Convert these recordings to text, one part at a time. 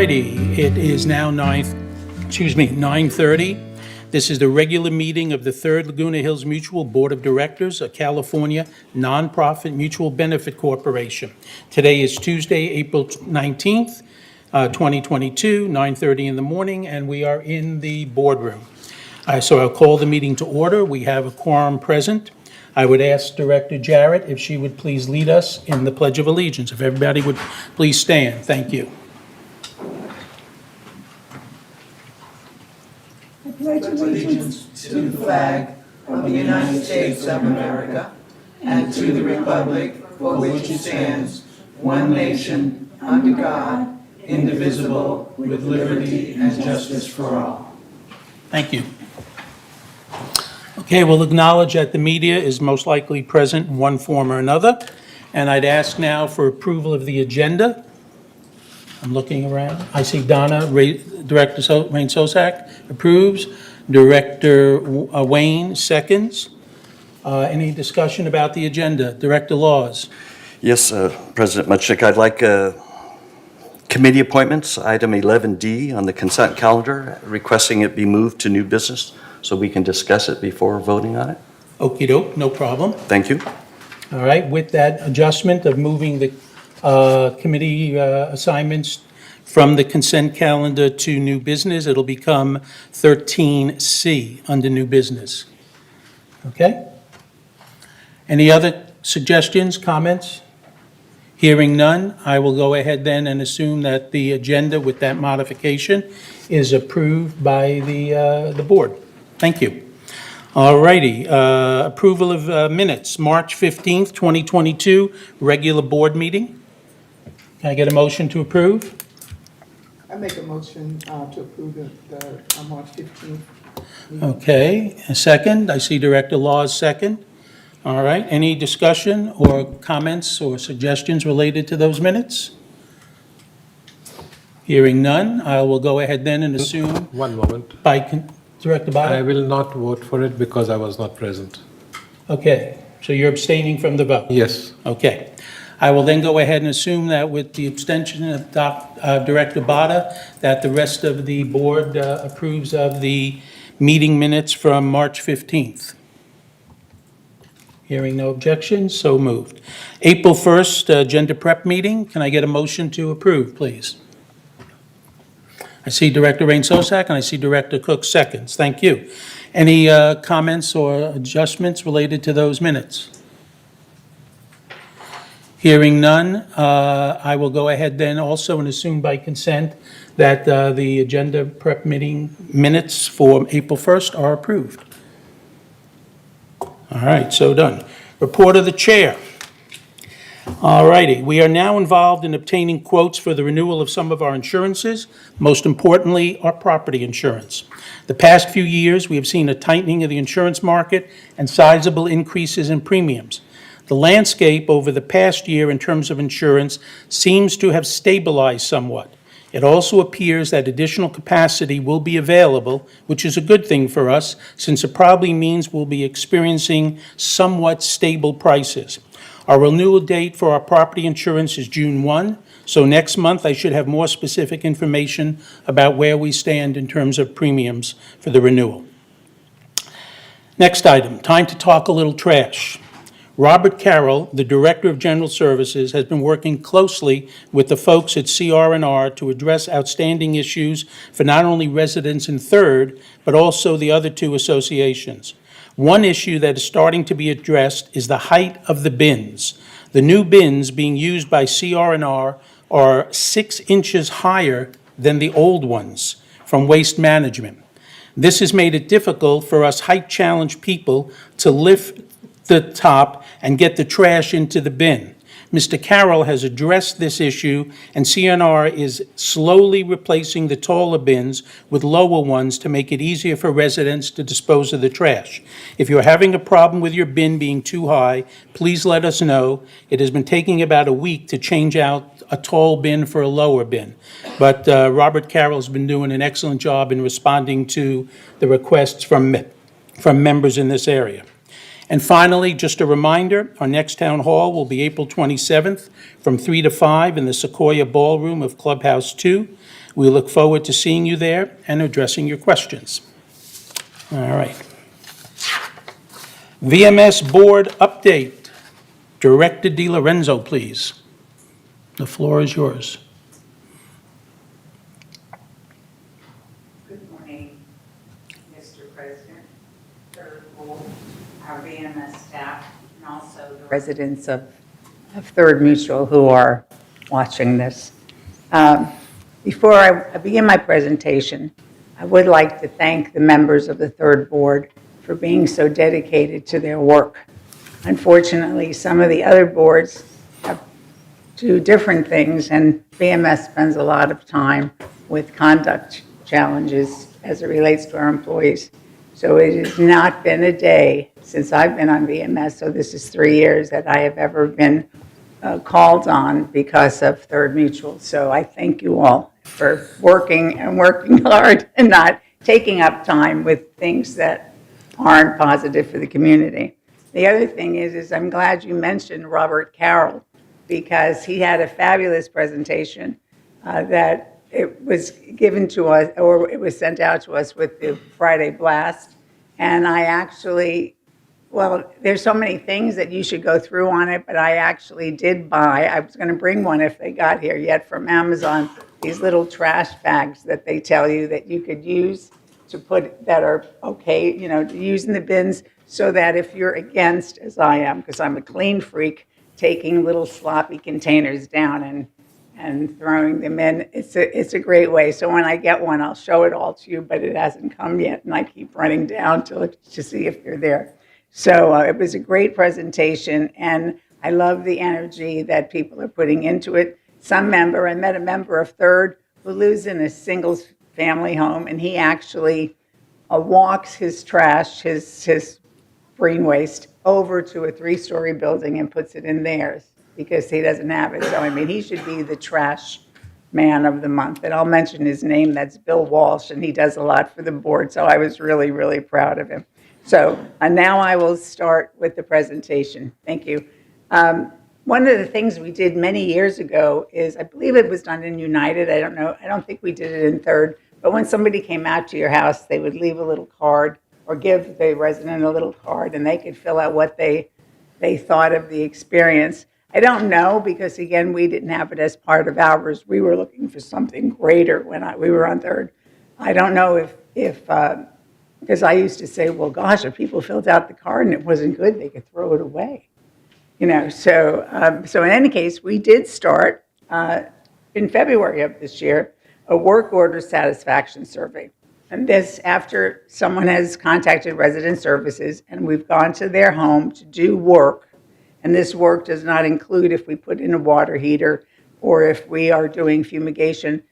righty, it is now 9:30. This is the regular meeting of the Third Laguna Hills Mutual Board of Directors, a California nonprofit mutual benefit corporation. Today is Tuesday, April 19th, 2022, 9:30 in the morning, and we are in the boardroom. So I'll call the meeting to order. We have a quorum present. I would ask Director Jarrett if she would please lead us in the Pledge of Allegiance. If everybody would please stand. Thank you. I pledge allegiance to the flag of the United States of America and to the republic for which it stands, one nation, under God, indivisible, with liberty and justice for all. Thank you. Okay, we'll acknowledge that the media is most likely present in one form or another, and I'd ask now for approval of the agenda. I'm looking around. I see Donna, Director Rayne Sotzak approves. Director Wayne seconds. Any discussion about the agenda? Director Laws. Yes, President Mutchik, I'd like committee appointments, item 11D on the consent calendar, requesting it be moved to new business so we can discuss it before voting on it. Okey doke, no problem. Thank you. All right, with that adjustment of moving the committee assignments from the consent calendar to new business, it'll become 13C under new business. Okay? Any other suggestions, comments? Hearing none, I will go ahead then and assume that the agenda with that modification is approved by the board. Thank you. All righty, approval of minutes, March 15th, 2022, regular board meeting. Can I get a motion to approve? I make a motion to approve the March 15th. Okay, a second. I see Director Laws second. All right, any discussion or comments or suggestions related to those minutes? Hearing none, I will go ahead then and assume One moment. by Director Bada. I will not vote for it because I was not present. Okay, so you're abstaining from the vote? Yes. Okay. I will then go ahead and assume that with the abstention of Director Bada, that the rest of the board approves of the meeting minutes from March 15th. Hearing no objections, so moved. April 1st, agenda prep meeting. Can I get a motion to approve, please? I see Director Rayne Sotzak and I see Director Cook seconds. Thank you. Any comments or adjustments related to those minutes? Hearing none, I will go ahead then also and assume by consent that the agenda prep meeting minutes for April 1st are approved. All right, so done. Report of the chair. All righty, we are now involved in obtaining quotes for the renewal of some of our insurances, most importantly, our property insurance. The past few years, we have seen a tightening of the insurance market and sizable increases in premiums. The landscape over the past year in terms of insurance seems to have stabilized somewhat. It also appears that additional capacity will be available, which is a good thing for us, since it probably means we'll be experiencing somewhat stable prices. Our renewal date for our property insurance is June 1, so next month I should have more specific information about where we stand in terms of premiums for the renewal. Next item, time to talk a little trash. Robert Carroll, the Director of General Services, has been working closely with the folks at CR&R to address outstanding issues for not only residents in Third, but also the other two associations. One issue that is starting to be addressed is the height of the bins. The new bins being used by CR&R are 6 inches higher than the old ones from Waste Management. This has made it difficult for us height-challenged people to lift the top and get the trash into the bin. Mr. Carroll has addressed this issue, and CNR is slowly replacing the taller bins with lower ones to make it easier for residents to dispose of the trash. If you're having a problem with your bin being too high, please let us know. It has been taking about a week to change out a tall bin for a lower bin. But Robert Carroll's been doing an excellent job in responding to the requests from members in this area. And finally, just a reminder, our next town hall will be April 27th from 3 to 5 in the Sequoia Ballroom of Clubhouse 2. We look forward to seeing you there and addressing your questions. All right. VMS Board Update. Director DiLorenzo, please. The floor is yours. Good morning, Mr. President, Third Board, our VMS staff, and also the residents of Third Mutual who are watching this. Before I begin my presentation, I would like to thank the members of the Third Board for being so dedicated to their work. Unfortunately, some of the other boards have do different things, and VMS spends a lot of time with conduct challenges as it relates to our employees. So it has not been a day since I've been on VMS, so this is 3 years, that I have ever been called on because of Third Mutual. So I thank you all for working hard and not taking up time with things that aren't positive for the community. The other thing is I'm glad you mentioned Robert Carroll, because he had a fabulous presentation that it was given to us, or it was sent out to us with the Friday Blast. And I actually, well, there's so many things that you should go through on it, but I actually did buy, I was going to bring one if they got here yet from Amazon, these little trash bags that they tell you that you could use to put, that are okay, you know, to use in the bins, so that if you're against, as I am, because I'm a clean freak, taking little sloppy containers down and throwing them in, it's a great way. So when I get one, I'll show it all to you, but it hasn't come yet, and I keep running down to see if they're there. So it was a great presentation, and I love the energy that people are putting into it. I met a member of Third who lives in a single family home, and he actually walks his trash, his green waste, over to a 3-story building and puts it in theirs because he doesn't have it. So, I mean, he should be the trash man of the month. And I'll mention his name. That's Bill Walsh, and he does a lot for the board. So I was really, really proud of him. So now I will start with the presentation. Thank you. One of the things we did many years ago is, I believe it was done in United. I don't know. I don't think we did it in Third. But when somebody came out to your house, they would leave a little card or give the resident a little card, and they could fill out what they thought of the experience. I don't know, because again, we didn't have it as part of ours. We were looking for something greater when we were on Third. I don't know if because I used to say, well, gosh, if people filled out the card and it wasn't good, they could throw it away. You know, so in any case, we did start in February of this year a work order satisfaction survey. And this after someone has contacted resident services and we've gone to their home to do work. And this work does not include if we put in a water heater or if we are doing fumigation.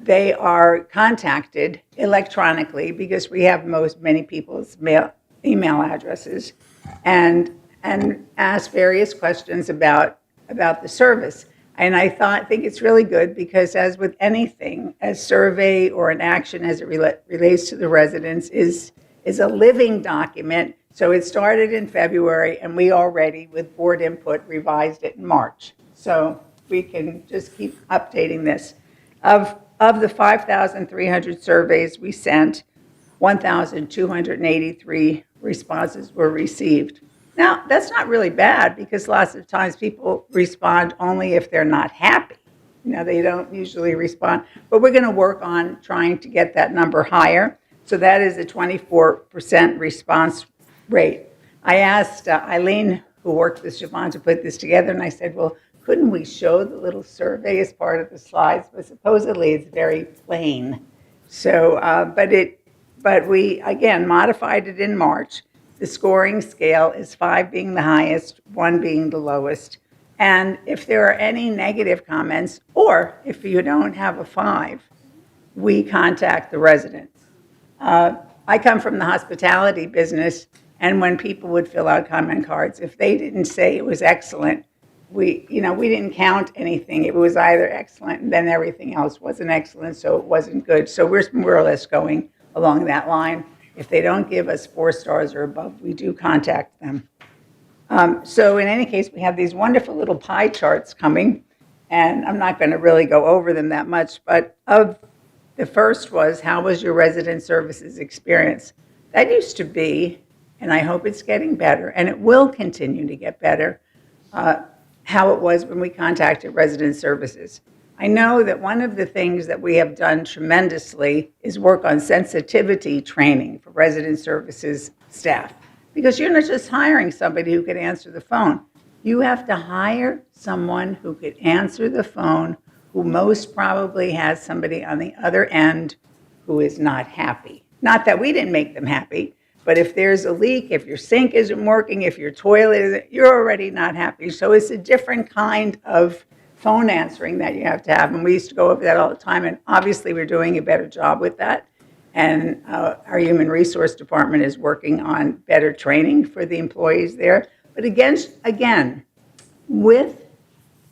They are contacted electronically because we have many people's email addresses, and ask various questions about the service. And I think it's really good because, as with anything, a survey or an action as it relates to the residents is a living document. So it started in February, and we already, with board input, revised it in March. So we can just keep updating this. Of the 5,300 surveys we sent, 1,283 responses were received. Now, that's not really bad because lots of times people respond only if they're not happy. You know, they don't usually respond. But we're going to work on trying to get that number higher. So that is a 24% response rate. I asked Eileen, who worked with Siobhan, to put this together, and I said, well, couldn't we show the little survey as part of the slides? But supposedly it's very plain. So, but we, again, modified it in March. The scoring scale is 5 being the highest, 1 being the lowest. And if there are any negative comments, or if you don't have a 5, we contact the residents. I come from the hospitality business, and when people would fill out comment cards, if they didn't say it was excellent, we didn't count anything. It was either excellent, and then everything else wasn't excellent, so it wasn't good. So we're more or less going along that line. If they don't give us 4 stars or above, we do contact them. So in any case, we have these wonderful little pie charts coming, and I'm not going to really go over them that much, but the first was, how was your resident services experience? That used to be, and I hope it's getting better, and it will continue to get better, how it was when we contacted resident services. I know that one of the things that we have done tremendously is work on sensitivity training for resident services staff, because you're not just hiring somebody who could answer the phone. You have to hire someone who could answer the phone, who most probably has somebody on the other end who is not happy. Not that we didn't make them happy, but if there's a leak, if your sink isn't working, if your toilet isn't, you're already not happy. So it's a different kind of phone answering that you have to have. And we used to go over that all the time. And obviously we're doing a better job with that. And our human resource department is working on better training for the employees there. But again, with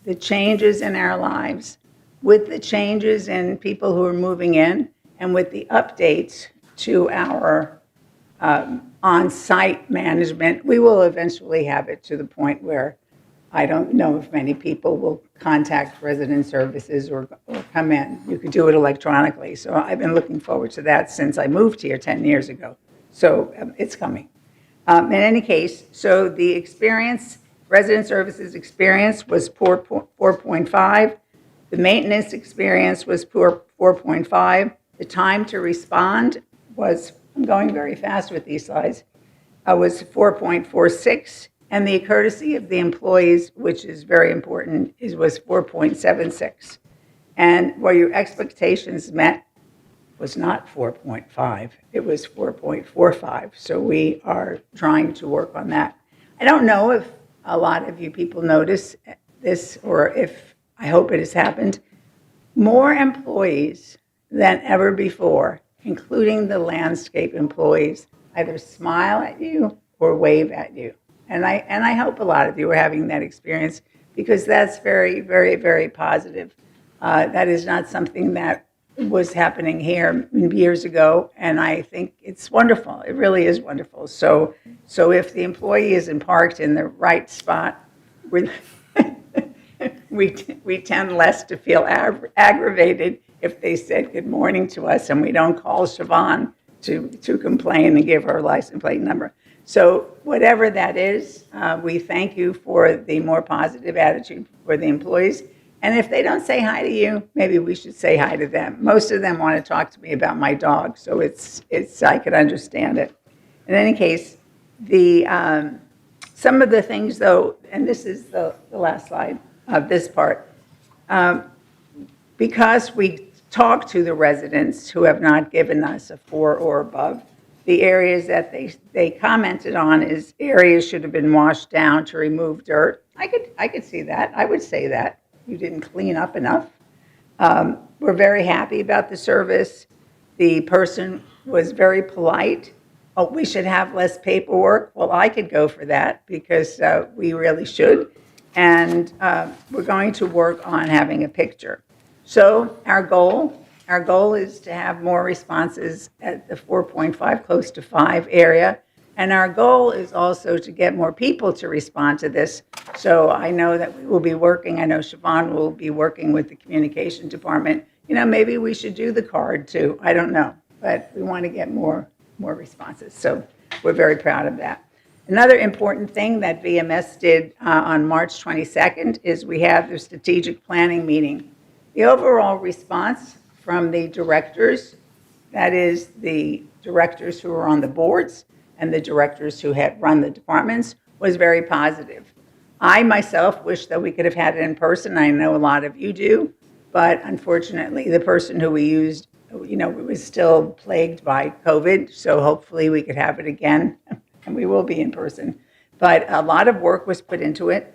the changes in our lives, with the changes in people who are moving in, and with the updates to our on-site management, we will eventually have it to the point where I don't know if many people will contact resident services or come in. You could do it electronically. So I've been looking forward to that since I moved here 10 years ago. So it's coming. In any case, so the experience, resident services experience was 4.5. The maintenance experience was 4.5. The time to respond was, I'm going very fast with these slides, was 4.46. And the courtesy of the employees, which is very important, was 4.76. And where your expectations met was not 4.5, it was 4.45. So we are trying to work on that. I don't know if a lot of you people notice this, or if, I hope it has happened. More employees than ever before, including the landscape employees, either smile at you or wave at you. And I hope a lot of you are having that experience, because that's very, very, very positive. That is not something that was happening here years ago, and I think it's wonderful. It really is wonderful. So if the employee isn't parked in the right spot, we tend less to feel aggravated if they said good morning to us, and we don't call Siobhan to complain and give her license plate number. So whatever that is, we thank you for the more positive attitude for the employees. And if they don't say hi to you, maybe we should say hi to them. Most of them want to talk to me about my dog, so it's I could understand it. In any case, some of the things, though, and this is the last slide of this part, because we talk to the residents who have not given us a 4 or above, the areas that they commented on is areas should have been washed down to remove dirt. I could see that. I would say that. You didn't clean up enough. We're very happy about the service. The person was very polite. Oh, we should have less paperwork. Well, I could go for that, because we really should. And we're going to work on having a picture. So our goal is to have more responses at the 4.5, close to 5 area. And our goal is also to get more people to respond to this. So I know that we will be working, I know Siobhan will be working with the communication department. You know, maybe we should do the card too. I don't know, but we want to get more responses. So we're very proud of that. Another important thing that VMS did on March 22nd is we have the strategic planning meeting. The overall response from the directors, that is the directors who are on the boards and the directors who had run the departments, was very positive. I myself wish that we could have had it in person. I know a lot of you do, but unfortunately the person who we used, you know, was still plagued by COVID, so hopefully we could have it again, and we will be in person. But a lot of work was put into it.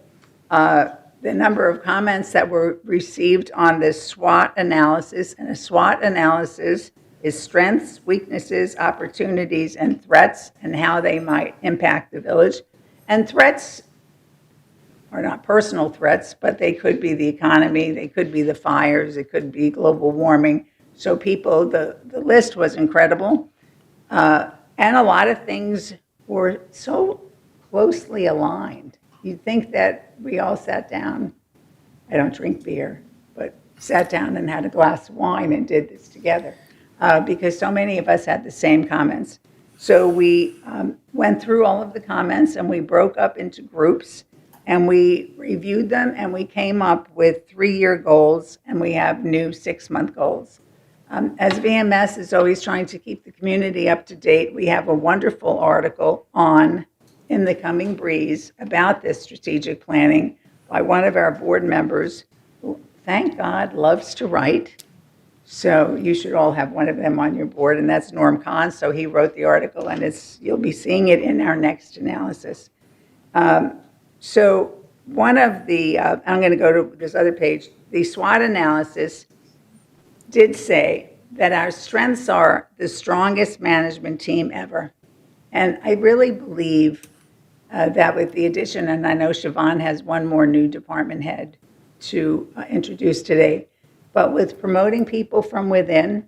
The number of comments that were received on this SWOT analysis, and a SWOT analysis is strengths, weaknesses, opportunities, and threats, and how they might impact the village. And threats are not personal threats, but they could be the economy, they could be the fires, it could be global warming. So people, the list was incredible. And a lot of things were so closely aligned. You'd think that we all sat down I don't drink beer, but sat down and had a glass of wine and did this together because so many of us had the same comments. So we went through all of the comments and we broke up into groups and we reviewed them and we came up with 3-year goals and we have new 6-month goals. As VMS is always trying to keep the community up to date, we have a wonderful article on In the Coming Breeze about this strategic planning by one of our board members who, thank God, loves to write. So you should all have one of them on your board, and that's Norm Kahn. So he wrote the article, and you'll be seeing it in our next analysis. So one of the, I'm going to go to this other page, the SWOT analysis did say that our strengths are the strongest management team ever. And I really believe that with the addition, and I know Siobhan has one more new department head to introduce today, but with promoting people from within,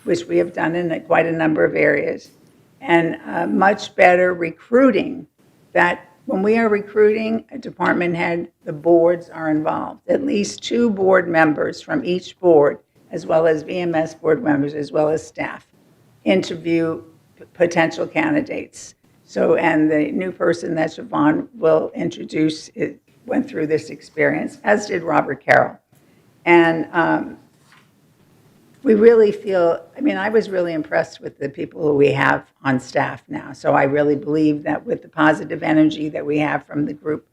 which we have done in quite a number of areas, and much better recruiting, that when we are recruiting a department head, the boards are involved. At least 2 board members from each board, as well as VMS board members, as well as staff, interview potential candidates. So, and the new person that Siobhan will introduce went through this experience, as did Robert Carroll. And we really feel, I mean, I was really impressed with the people who we have on staff now. So I really believe that with the positive energy that we have from the group,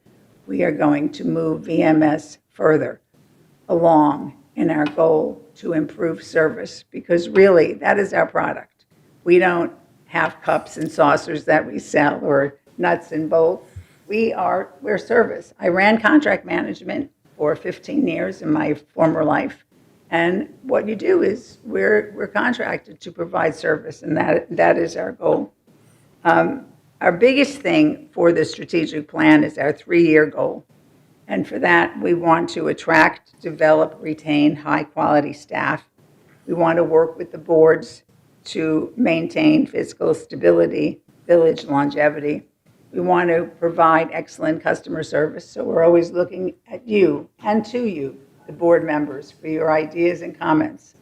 we are going to move VMS further along in our goal to improve service, because really that is our product. We don't have cups and saucers that we sell or nuts and bolts. We're service. I ran contract management for 15 years in my former life. And what you do is we're contracted to provide service, and that is our goal. Our biggest thing for the strategic plan is our 3-year goal. And for that, we want to attract, develop, retain high-quality staff. We want to work with the boards to maintain fiscal stability, village longevity. We want to provide excellent customer service. So we're always looking at you and to you, the board members, for your ideas and comments,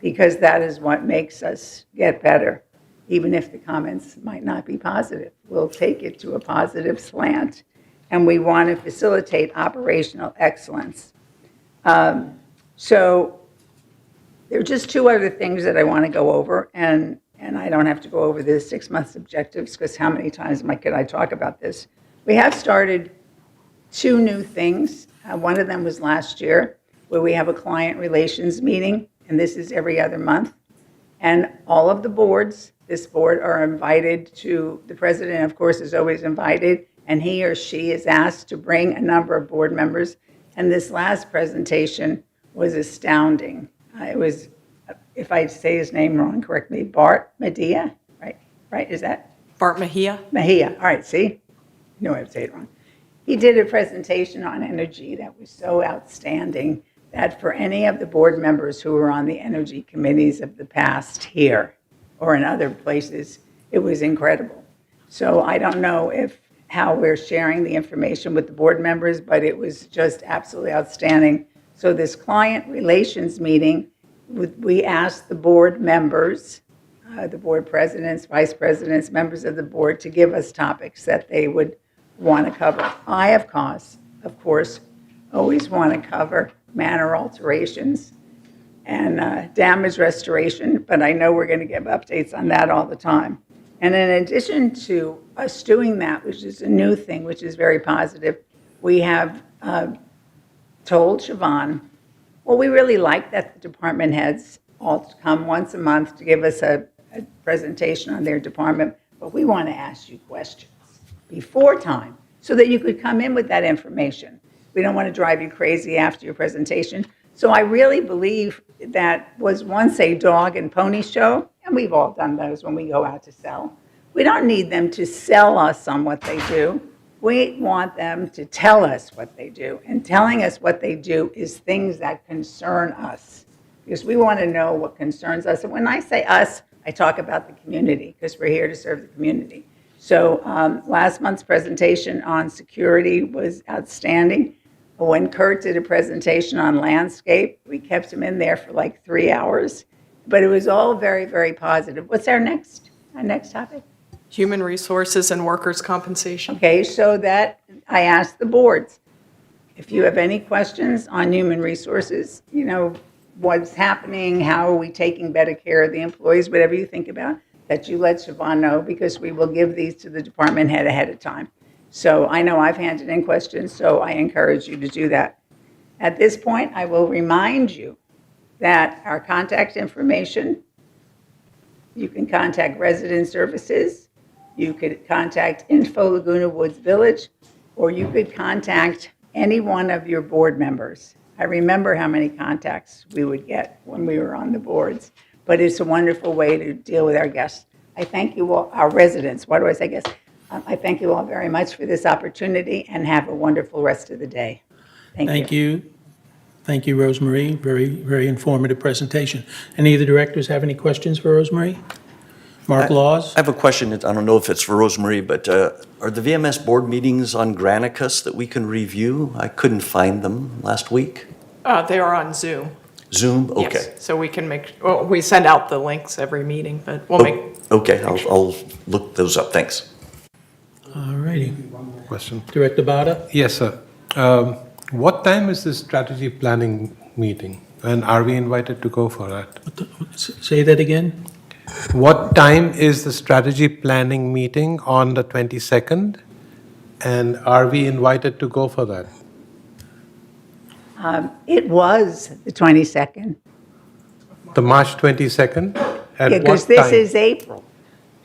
because that is what makes us get better. Even if the comments might not be positive, we'll take it to a positive slant. And we want to facilitate operational excellence. So there are just 2 other things that I want to go over, and I don't have to go over the 6-month objectives, because how many times could I talk about this? We have started 2 new things. One of them was last year, where we have a client relations meeting, and this is every other month. And all of the boards, this board, are invited to, the president, of course, is always invited, and he or she is asked to bring a number of board members. And this last presentation was astounding. It was, if I say his name wrong, correct me, Bart Medea, right? Is that? Bart Mejia? Mejia, all right, see? You know I would say it wrong. He did a presentation on energy that was so outstanding that for any of the board members who were on the energy committees of the past here or in other places, it was incredible. So I don't know how we're sharing the information with the board members, but it was just absolutely outstanding. So this client relations meeting, we asked the board members, the board presidents, vice presidents, members of the board, to give us topics that they would want to cover. I, of course, always want to cover manor alterations and damage restoration, but I know we're going to give updates on that all the time. And in addition to us doing that, which is a new thing, which is very positive, we have told Siobhan, well, we really like that the department heads all come once a month to give us a presentation on their department, but we want to ask you questions before time so that you could come in with that information. We don't want to drive you crazy after your presentation. So I really believe that was once a dog and pony show, and we've all done those when we go out to sell. We don't need them to sell us on what they do. We want them to tell us what they do. And telling us what they do is things that concern us, because we want to know what concerns us. And when I say us, I talk about the community, because we're here to serve the community. So last month's presentation on security was outstanding. When Kurt did a presentation on landscape, we kept him in there for like 3 hours, but it was all very, very positive. What's our next topic? Human resources and workers' compensation. Okay, so that I asked the boards, if you have any questions on human resources, what's happening, how are we taking better care of the employees, whatever you think about, that you let Siobhan know, because we will give these to the department head ahead of time. So I know I've handed in questions, so I encourage you to do that. At this point, I will remind you that our contact information, you can contact Resident Services, you could contact Info Laguna Woods Village, or you could contact any one of your board members. I remember how many contacts we would get when we were on the boards, but it's a wonderful way to deal with our guests. I thank you all, our residents, why do I say guests? I thank you all very much for this opportunity and have a wonderful rest of the day. Thank you. Thank you, Rosemarie. Very, very informative presentation. Any of the directors have any questions for Rosemarie? Mark Laws? I have a question. I don't know if it's for Rosemarie, but are the VMS board meetings on Granicus that we can review? I couldn't find them last week. They are on Zoom. Zoom? Okay. Yes, so we can we send out the links every meeting, but we'll make. Okay, I'll look those up. Thanks. All righty. Question. Director Bada? Yes, sir. What time is this strategy planning meeting? And are we invited to go for that? Say that again? What time is the strategy planning meeting on the 22nd? And are we invited to go for that? It was the 22nd. The March 22nd? At Because what this time? is April.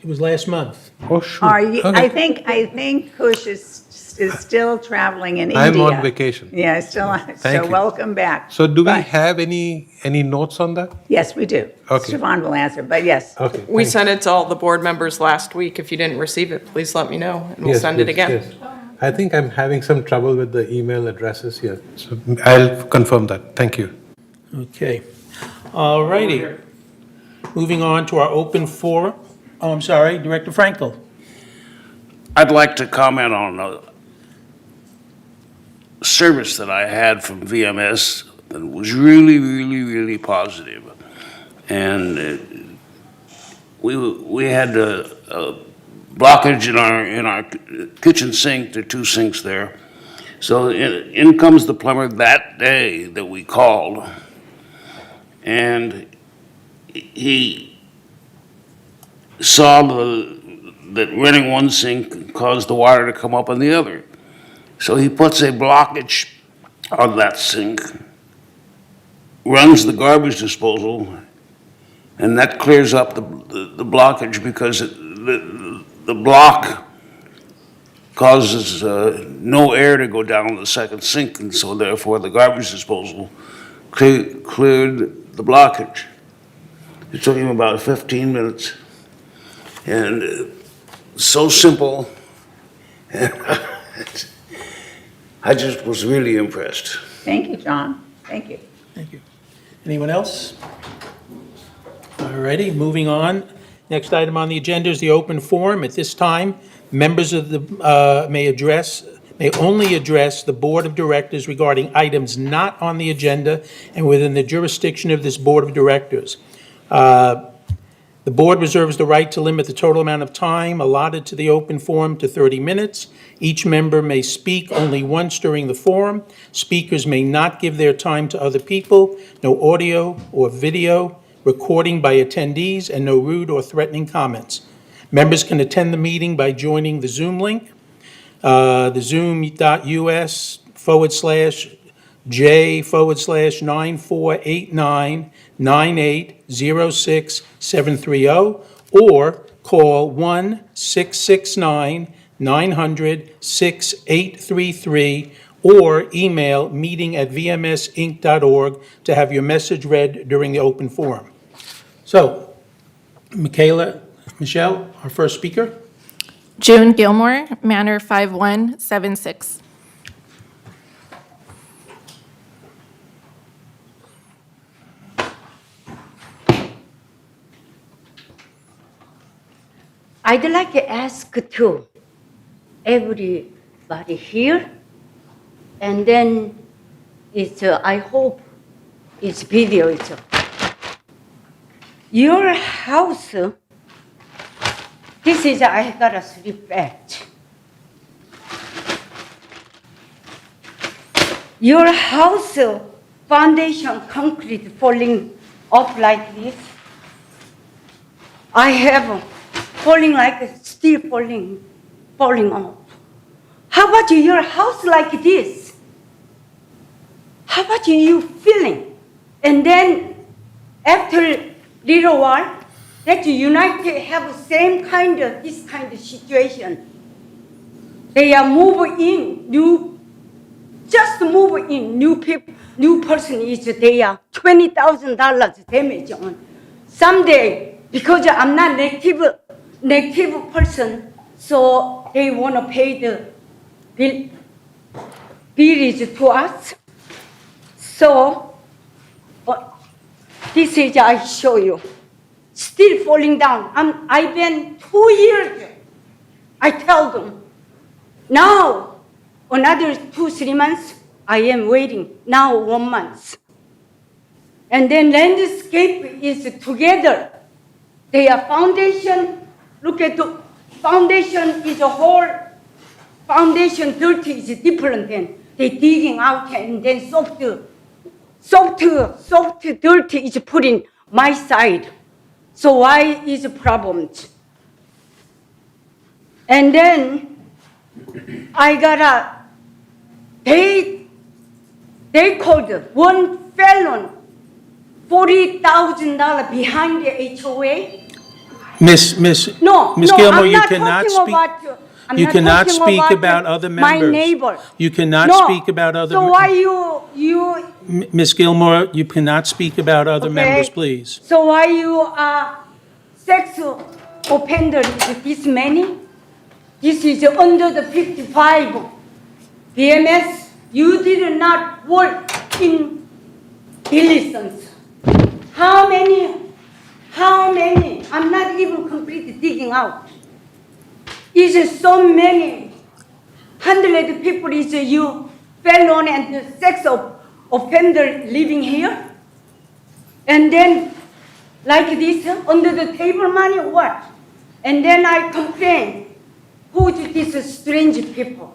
It was last month. Oh, shoot. Are you, Okay. I think Kush is still traveling in India. I'm on vacation. Yeah, still, Thank so you. welcome back. So do we But- have any notes on that? Yes, we do. Okay. Siobhan will answer, but yes. Okay. We thanks. sent it to all the board members last week. If you didn't receive it, please let me know, and we'll Yes, send it please, again. yes. I think I'm having some trouble with the email addresses here. So I'll confirm that. Thank you. Okay. All righty. Moving on to our open forum. Oh, I'm sorry, Director Franco. I'd like to comment on a service that I had from VMS that was really, really, really positive. And we had a blockage in our kitchen sink. There are two sinks there. So in comes the plumber that day that we called, and he saw that running one sink caused the water to come up on the other. So he puts a blockage on that sink, runs the garbage disposal, and that clears up the blockage because the block causes no air to go down the second sink, and so therefore the garbage disposal cleared the blockage. It took him about 15 minutes, and so simple. I just was really impressed. Thank you, John. Thank you. Thank you. Anyone else? All righty, moving on. Next item on the agenda is the open forum. At this time, members of the, may only address the Board of Directors regarding items not on the agenda and within the jurisdiction of this Board of Directors. The board reserves the right to limit the total amount of time allotted to the open forum to 30 minutes. Each member may speak only once during the forum. Speakers may not give their time to other people. No audio or video recording by attendees, and no rude or threatening comments. Members can attend the meeting by joining the Zoom link, the zoom.us/J/94899806-730, or call 1-669-900-6833, or email meeting@vmsinc.org to have your message read during the open forum. So, Michelle, our first speaker. June Gilmore, Manor 5176. I'd like to ask to everybody here, and then it's, I hope it's video. It's, your house, this is, I got a 3 batch. Your house foundation concrete falling off like this. I have falling like steel falling off. How about your house like this? How about you feeling? And then after little while, that United have same kind of, this kind of situation. They are moving in, just move in, new people, new person is there, $20,000 damage on. Someday, because I'm not negative person, so they want to pay the bill to us. So, this is, I show you, still falling down. I've been 2 years, I tell them. Now, another 2-3 months, I am waiting. Now 1 month. And then landscape is together. Their foundation, look at the foundation is a whole foundation dirty is different than they digging out and then soft dirty is put in my side. So why is a problem? And then I got they called one felon $40,000 behind the HOA. Miss No, Gilmore, I'm you not cannot talking speak. about, I'm You not cannot talking speak about about other my members. neighbor. You cannot No. speak about other. So why you Ms. Gilmore, you cannot speak about other okay. members, please. So why you sex offender is this many? This is under the 55. BMS, you did not work in diligence. How many? I'm not even completely digging out. Is so many, 100 people is you felon and the sex offender living here? And then, like this, under the table money, what? And then I complain, who's these strange people?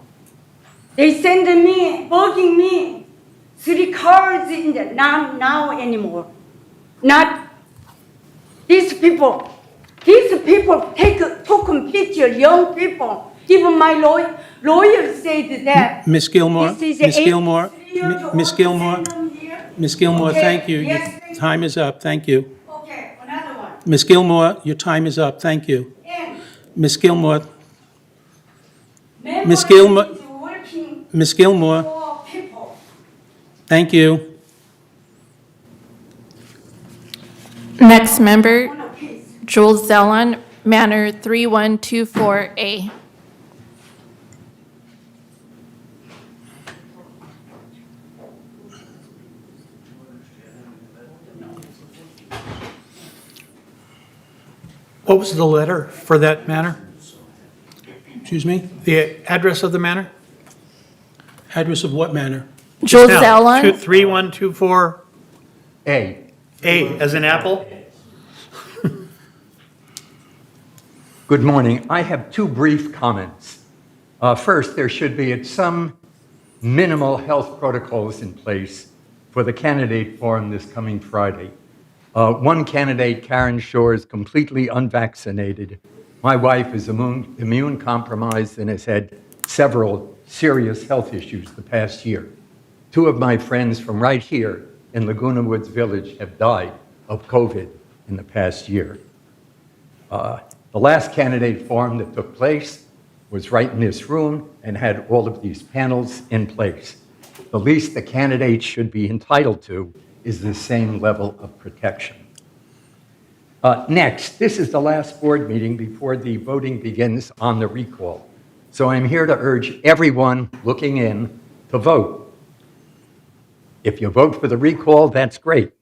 They send me, bugging me, 3 cars in the, now anymore. Not these people take token picture, young people. Even my lawyer said that. Ms. Gilmore, This is Ms. a Gilmore, 8-year-old Ms. Gilmore, Ms. Gilmore, Okay, thank you. yes, Your thank you. time is up, thank you. Okay, another one. Ms. Gilmore, your time is up, thank you. And Ms. Gilmore, memory Ms. Gilmore, is working Ms. Gilmore, for people. thank you. Next member, On a piece. Jules Zellon, Manor 3124A. What was the letter for that manor? Excuse me? The address of the manor? Address of what manor? Jules Now, Zellon, 3124 A. A, as in apple? Good morning. I have 2 brief comments. First, there should be some minimal health protocols in place for the candidate forum this coming Friday. One candidate, Karen Shore, is completely unvaccinated. My wife is immune compromised and has had several serious health issues the past year. 2 of my friends from right here in Laguna Woods Village have died of COVID in the past year. The last candidate forum that took place was right in this room and had all of these panels in place. The least the candidates should be entitled to is the same level of protection. Next, this is the last board meeting before the voting begins on the recall. So I'm here to urge everyone looking in to vote. If you vote for the recall, that's great.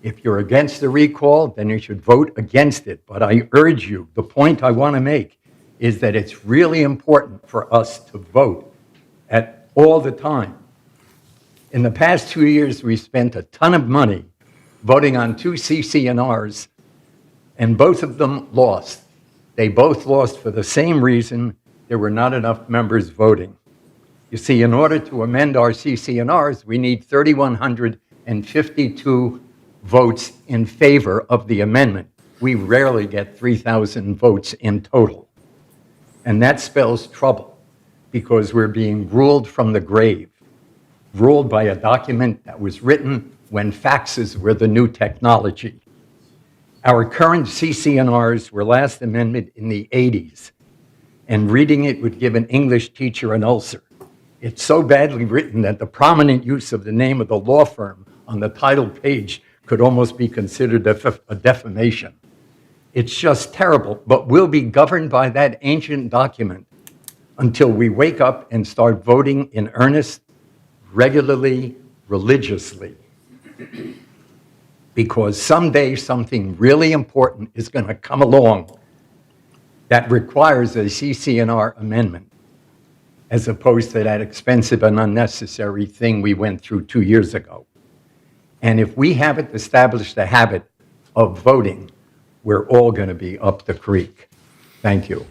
If you're against the recall, then you should vote against it. But I urge you, the point I want to make is that it's really important for us to vote at all the time. In the past 2 years, we spent a ton of money voting on 2 CC&Rs, and both of them lost. They both lost for the same reason: there were not enough members voting. You see, in order to amend our CC&Rs, we need 3,152 votes in favor of the amendment. We rarely get 3,000 votes in total. And that spells trouble, because we're being ruled from the grave, ruled by a document that was written when faxes were the new technology. Our current CC&Rs were last amended in the 80s, and reading it would give an English teacher an ulcer. It's so badly written that the prominent use of the name of the law firm on the title page could almost be considered a defamation. It's just terrible, but we'll be governed by that ancient document until we wake up and start voting in earnest, regularly, religiously. Because someday something really important is going to come along that requires a CC&R amendment, as opposed to that expensive and unnecessary thing we went through 2 years ago. And if we haven't established the habit of voting, we're all going to be up the creek. Thank you.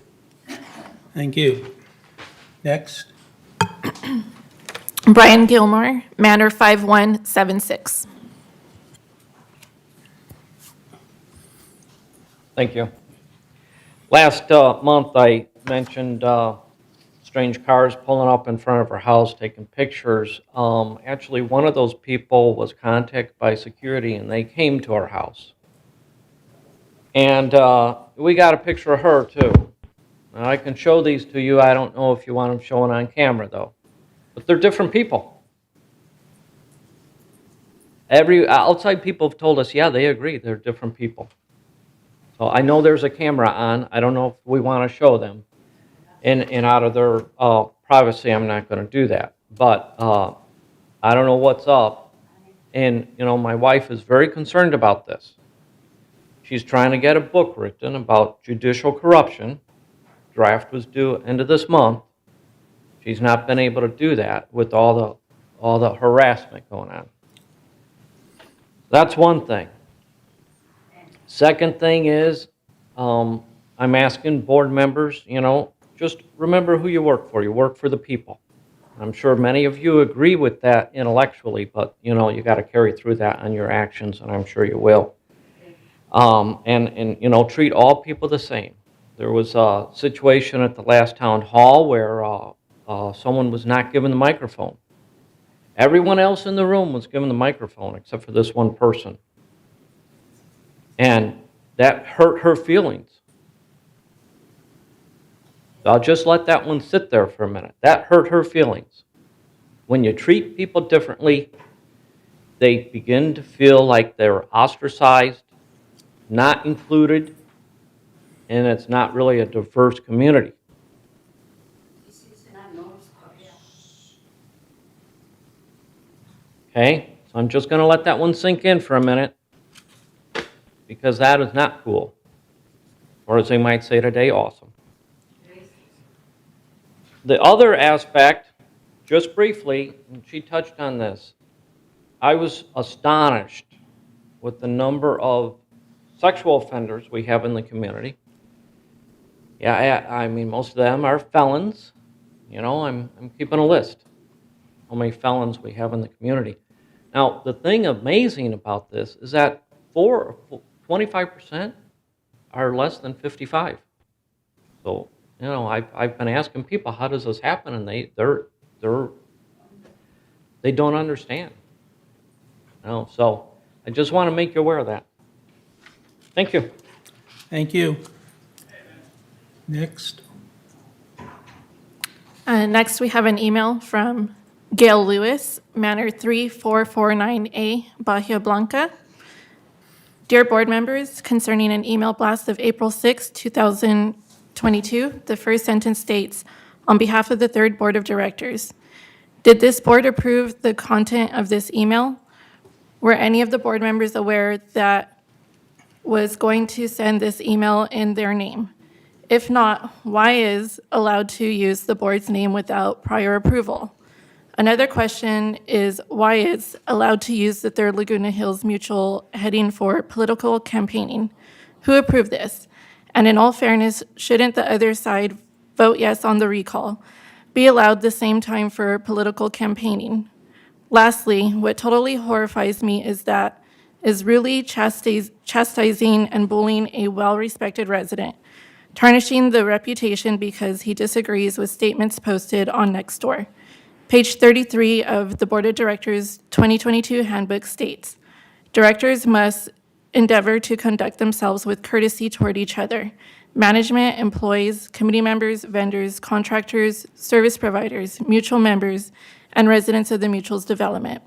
Thank you. Next. Brian Gilmore, Manor 5176. Thank you. Last month, I mentioned strange cars pulling up in front of our house, taking pictures. Actually, one of those people was contacted by security, and they came to our house. And we got a picture of her, too. Now, I can show these to you. I don't know if you want them showing on camera, though. But they're different people. Outside people have told us, yeah, they agree, they're different people. So I know there's a camera on. I don't know if we want to show them. And out of their privacy, I'm not going to do that. But I don't know what's up. And, you know, my wife is very concerned about this. She's trying to get a book written about judicial corruption. Draft was due end of this month. She's not been able to do that with all the harassment going on. That's one thing. Second thing is, I'm asking board members, you know, just remember who you work for. You work for the people. I'm sure many of you agree with that intellectually, but, you know, you got to carry through that on your actions, and I'm sure you will. And you know, treat all people the same. There was a situation at the last town hall where someone was not given the microphone. Everyone else in the room was given the microphone except for this one person. And that hurt her feelings. So I'll just let that one sit there for a minute. That hurt her feelings. When you treat people differently, they begin to feel like they're ostracized, not included, and it's not really a diverse community. Okay, so I'm just going to let that one sink in for a minute, because that is not cool. Or as they might say today, awesome. The other aspect, just briefly, and she touched on this, I was astonished with the number of sexual offenders we have in the community. Yeah, I mean, most of them are felons. You know, I'm keeping a list how many felons we have in the community. Now, the thing amazing about this is that 25% are less than 55. So, you know, I've been asking people, how does this happen? And they don't understand. You know, so I just want to make you aware of that. Thank you. Thank you. Next. Next, we have an email from Gail Lewis, Manor 3449A, Bahia Blanca. Dear board members, concerning an email blast of April 6, 2022, the first sentence states, on behalf of the third board of directors, did this board approve the content of this email? Were any of the board members aware that was going to send this email in their name? If not, why is allowed to use the board's name without prior approval? Another question is why it's allowed to use the 3rd Laguna Hills Mutual heading for political campaigning. Who approved this? And in all fairness, shouldn't the other side vote yes on the recall, be allowed the same time for political campaigning? Lastly, what totally horrifies me is really chastising and bullying a well-respected resident, tarnishing the reputation because he disagrees with statements posted on Nextdoor. Page 33 of the Board of Directors 2022 Handbook states, directors must endeavor to conduct themselves with courtesy toward each other, management, employees, committee members, vendors, contractors, service providers, mutual members, and residents of the mutual's development.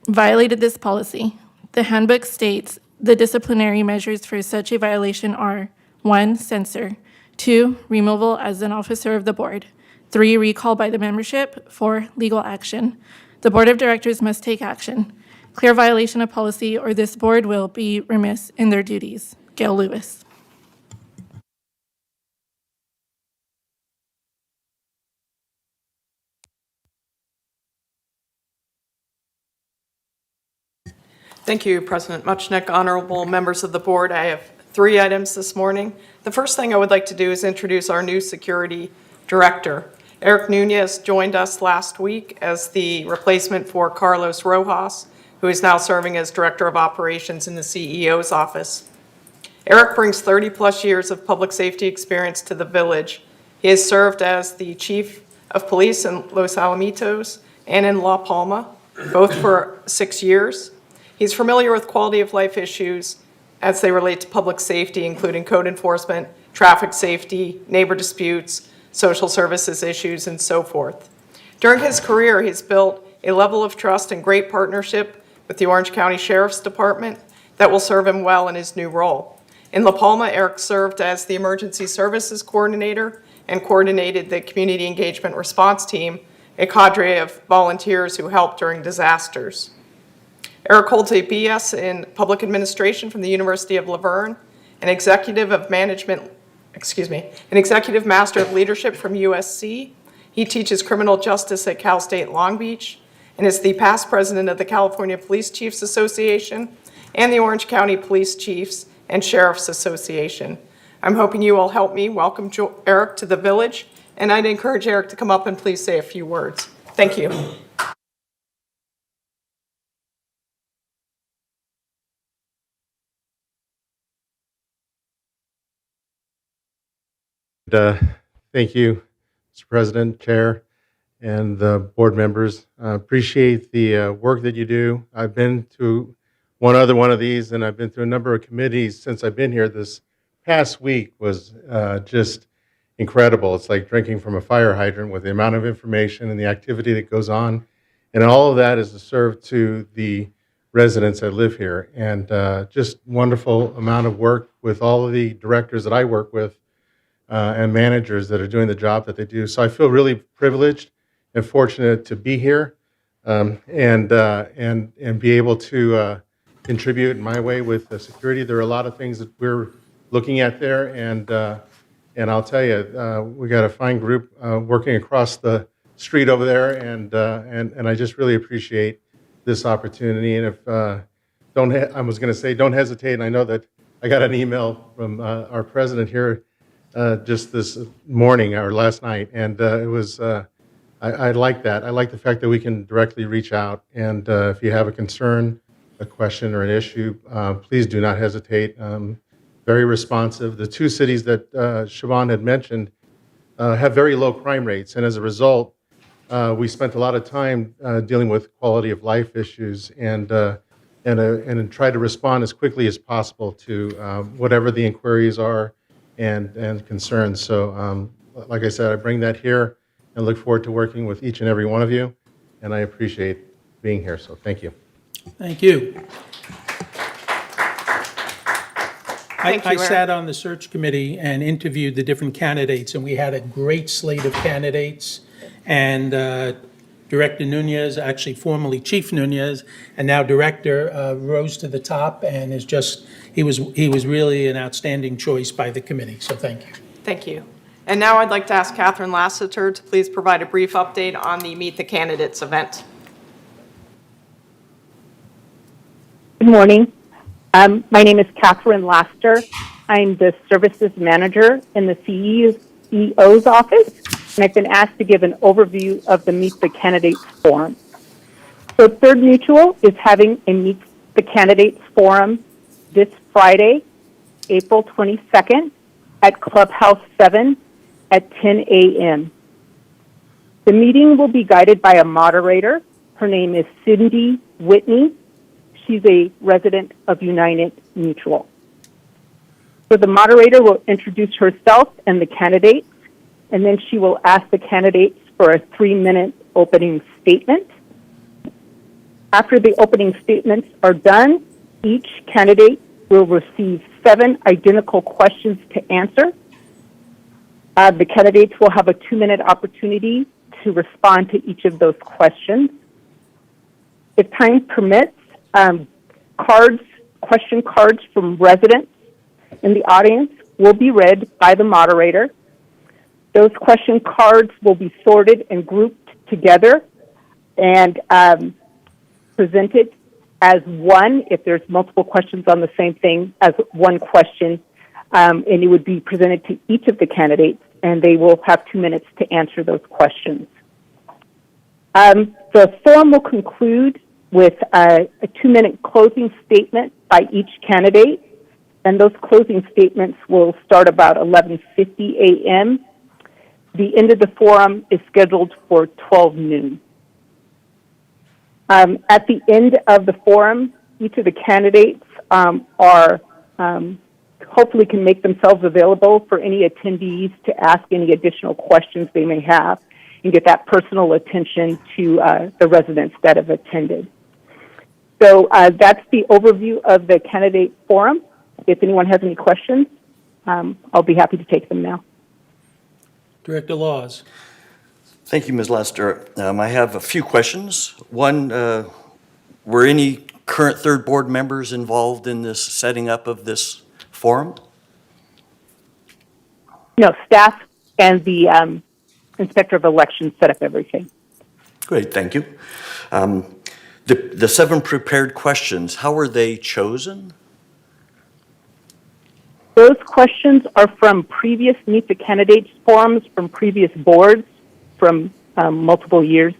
Violated this policy. The handbook states the disciplinary measures for such a violation are 1, censure, 2, removal as an officer of the board, 3, recall by the membership, 4, legal action. The board of directors must take action. Clear violation of policy or this board will be remiss in their duties. Gail Lewis. Thank you, President Muchnick. Honorable members of the board, I have 3 items this morning. The first thing I would like to do is introduce our new security director. Eric Nunez joined us last week as the replacement for Carlos Rojas, who is now serving as Director of Operations in the CEO's office. Eric brings 30-plus years of public safety experience to the village. He has served as the Chief of Police in Los Alamitos and in La Palma, both for 6 years. He's familiar with quality of life issues as they relate to public safety, including code enforcement, traffic safety, neighbor disputes, social services issues, and so forth. During his career, he's built a level of trust and great partnership with the Orange County Sheriff's Department that will serve him well in his new role. In La Palma, Eric served as the Emergency Services Coordinator and coordinated the Community Engagement Response Team, a cadre of volunteers who helped during disasters. Eric holds a BS in Public Administration from the University of Laverne, an Executive Master of Leadership from USC. He teaches criminal justice at Cal State Long Beach and is the past president of the California Police Chiefs Association and the Orange County Police Chiefs and Sheriffs Association. I'm hoping you will help me welcome Eric to the village, and I'd encourage Eric to come up and please say a few words. Thank you. Thank you, Mr. President, Chair, and the board members. Appreciate the work that you do. I've been to one of these, and I've been through a number of committees since I've been here. This past week was just incredible. It's like drinking from a fire hydrant with the amount of information and the activity that goes on. And all of that is to serve to the residents that live here. And just wonderful amount of work with all of the directors that I work with and managers that are doing the job that they do. So I feel really privileged and fortunate to be here and be able to contribute in my way with the security. There are a lot of things that we're looking at there, and I'll tell you, we got a fine group working across the street over there, and I just really appreciate this opportunity. And if I was going to say, don't hesitate. And I know that I got an email from our president here just this morning or last night, and it was. I like that. I like the fact that we can directly reach out, and if you have a concern, a question, or an issue, please do not hesitate. Very responsive. The 2 cities that Siobhan had mentioned have very low crime rates, and as a result, we spent a lot of time dealing with quality of life issues and try to respond as quickly as possible to whatever the inquiries are and concerns. So, like I said, I bring that here and look forward to working with each and every one of you, and I appreciate being here. So, thank you. Thank you. Thank you, I Eric. sat on the search committee and interviewed the different candidates, and we had a great slate of candidates. And Director Nunez, actually formerly Chief Nunez, and now Director, rose to the top and he was really an outstanding choice by the committee. So thank you. Thank you. And now I'd like to ask Catherine Lassiter to please provide a brief update on the Meet the Candidates event. Good morning. My name is Catherine Laster. I'm the Services Manager in the CEO's office, and I've been asked to give an overview of the Meet the Candidates Forum. So Third Mutual is having a Meet the Candidates Forum this Friday, April 22nd, at Clubhouse 7 at 10 a.m. The meeting will be guided by a moderator. Her name is Cindy Whitney. She's a resident of United Mutual. So the moderator will introduce herself and the candidates, and then she will ask the candidates for a 3-minute opening statement. After the opening statements are done, each candidate will receive 7 identical questions to answer. The candidates will have a 2-minute opportunity to respond to each of those questions. If time permits, question cards from residents in the audience will be read by the moderator. Those question cards will be sorted and grouped together and presented as one, if there's multiple questions on the same thing, as one question, and it would be presented to each of the candidates, and they will have 2 minutes to answer those questions. The forum will conclude with a 2-minute closing statement by each candidate, and those closing statements will start about 11:50 a.m. The end of the forum is scheduled for 12 noon. At the end of the forum, each of the candidates hopefully can make themselves available for any attendees to ask any additional questions they may have and get that personal attention to the residents that have attended. So that's the overview of the candidate forum. If anyone has any questions, I'll be happy to take them now. Director Laws. Thank you, Ms. Lester. I have a few questions. One, were any current third board members involved in this setting up of this forum? No, staff and the Inspector of Elections set up everything. Great, thank you. The 7 prepared questions, how were they chosen? Those questions are from previous Meet the Candidates forums, from previous boards, from multiple years.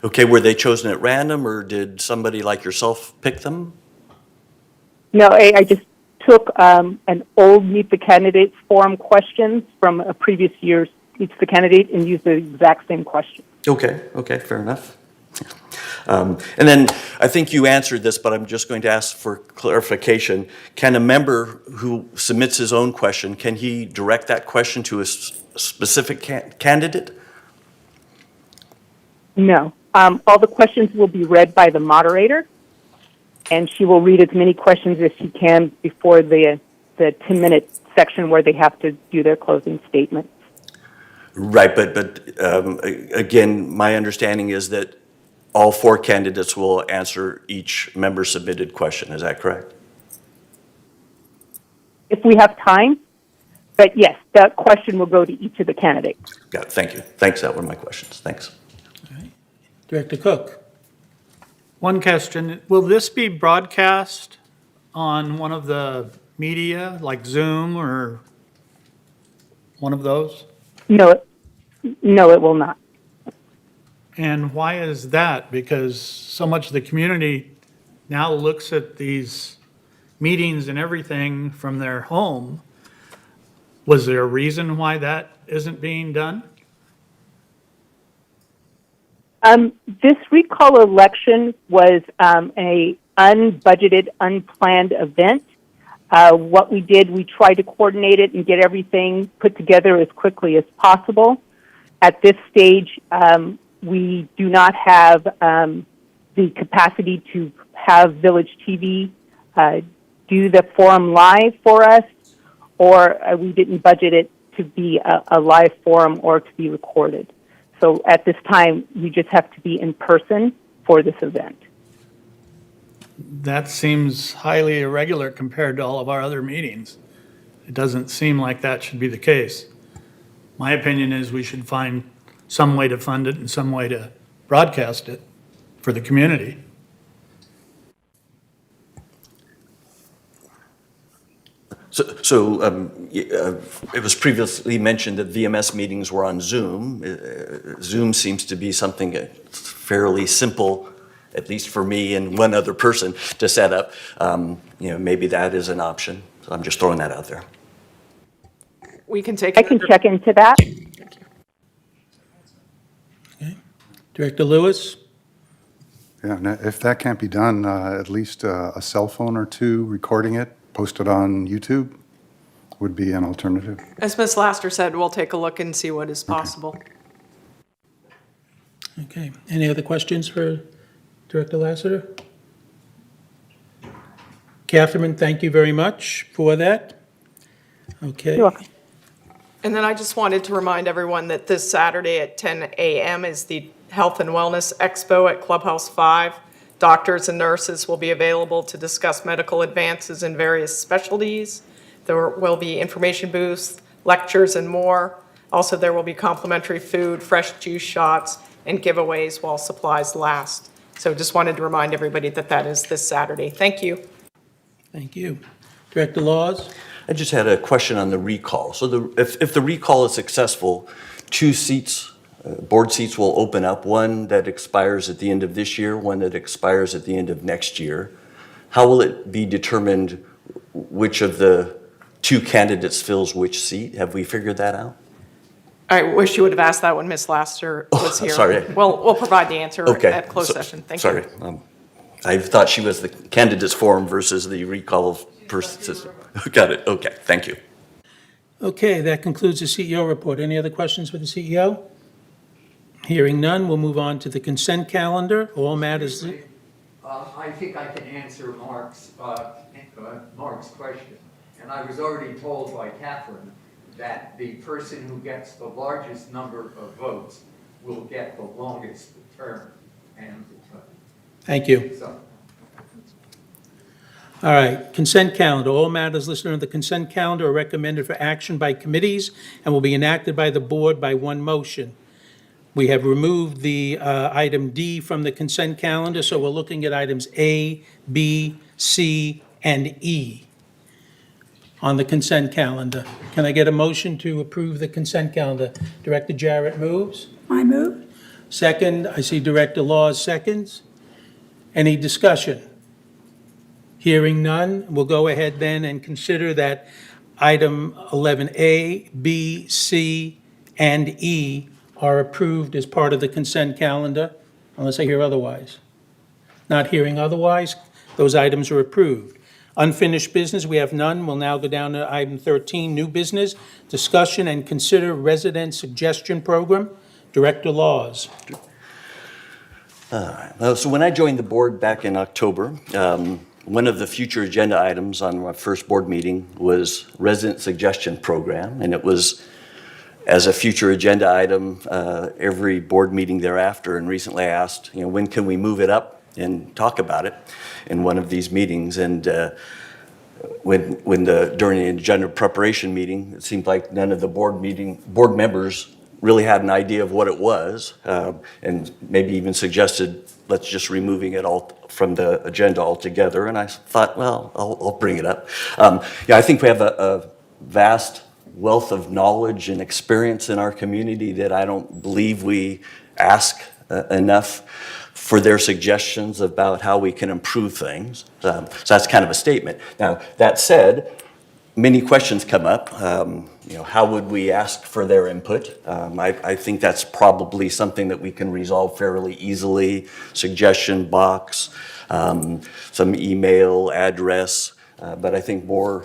Okay, were they chosen at random, or did somebody like yourself pick them? No, I just took an old Meet the Candidates forum questions from a previous year's Meet the Candidate and used the exact same question. Okay, fair enough. And then I think you answered this, but I'm just going to ask for clarification. Can a member who submits his own question, can he direct that question to a specific candidate? No. All the questions will be read by the moderator, and she will read as many questions as she can before the 10-minute section where they have to do their closing statement. Right, but again, my understanding is that all 4 candidates will answer each member-submitted question. Is that correct? If we have time, but yes, that question will go to each of the candidates. Got it, thank you. Thanks, that were my questions. Thanks. Director Cook. One question, will this be broadcast on one of the media, like Zoom or one of those? No, it will not. And why is that? Because so much of the community now looks at these meetings and everything from their home. Was there a reason why that isn't being done? This recall election was a unbudgeted, unplanned event. What we did, we tried to coordinate it and get everything put together as quickly as possible. At this stage, we do not have the capacity to have Village TV do the forum live for us, or we didn't budget it to be a live forum or to be recorded. So at this time, we just have to be in person for this event. That seems highly irregular compared to all of our other meetings. It doesn't seem like that should be the case. My opinion is we should find some way to fund it and some way to broadcast it for the community. It was previously mentioned that VMS meetings were on Zoom. Zoom seems to be something fairly simple, at least for me and one other person, to set up. Maybe that is an option. So I'm just throwing that out there. We can take. I can check into that. Okay. Director Lewis? Yeah, and if that can't be done, at least a cell phone or two recording it, posted on YouTube would be an alternative. As Ms. Laster said, we'll take a look and see what is possible. Okay. Any other questions for Director Lassiter? Catherine, thank you very much for that. Okay. You're welcome. And then I just wanted to remind everyone that this Saturday at 10 a.m. is the Health and Wellness Expo at Clubhouse 5. Doctors and nurses will be available to discuss medical advances in various specialties. There will be information booths, lectures, and more. Also, there will be complimentary food, fresh juice shots, and giveaways while supplies last. So just wanted to remind everybody that that is this Saturday. Thank you. Thank you. Director Laws? I just had a question on the recall. So if the recall is successful, 2 seats, board seats will open up, one that expires at the end of this year, one that expires at the end of next year. How will it be determined which of the 2 candidates fills which seat? Have we figured that out? I wish you would have asked that when Ms. Laster was here. Sorry. We'll provide the answer Okay. at closed session. Thank you. Sorry. I thought she was the candidates forum versus the recall of persons. Got it. Okay. Thank you. Okay, that concludes the CEO report. Any other questions for the CEO? Hearing none, we'll move on to the consent calendar. All matters. I think I can answer Mark's question. And I was already told by Catherine that the person who gets the largest number of votes will get the longest term. And Thank you. so. All right, consent calendar. All matters listed on the consent calendar are recommended for action by committees and will be enacted by the board by one motion. We have removed the item D from the consent calendar, so we're looking at items A, B, C, and E on the consent calendar. Can I get a motion to approve the consent calendar? Director Jarrett moves. I move. Second, I see Director Laws seconds. Any discussion? Hearing none, we'll go ahead then and consider that item 11A, B, C, and E are approved as part of the consent calendar, unless I hear otherwise. Not hearing otherwise, those items are approved. Unfinished business, we have none. We'll now go down to item 13, new business, discussion and consider resident suggestion program. Director Laws. So when I joined the board back in October, one of the future agenda items on my first board meeting was resident suggestion program, and it was as a future agenda item every board meeting thereafter. And recently I asked, when can we move it up and talk about it in one of these meetings? And during the agenda preparation meeting, it seemed like none of the board members really had an idea of what it was, and maybe even suggested, let's just removing it all from the agenda altogether. And I thought, well, I'll bring it up. I think we have a vast wealth of knowledge and experience in our community that I don't believe we ask enough for their suggestions about how we can improve things. So that's kind of a statement. Now, that said, many questions come up. How would we ask for their input? I think that's probably something that we can resolve fairly easily. Suggestion box, some email address, but I think more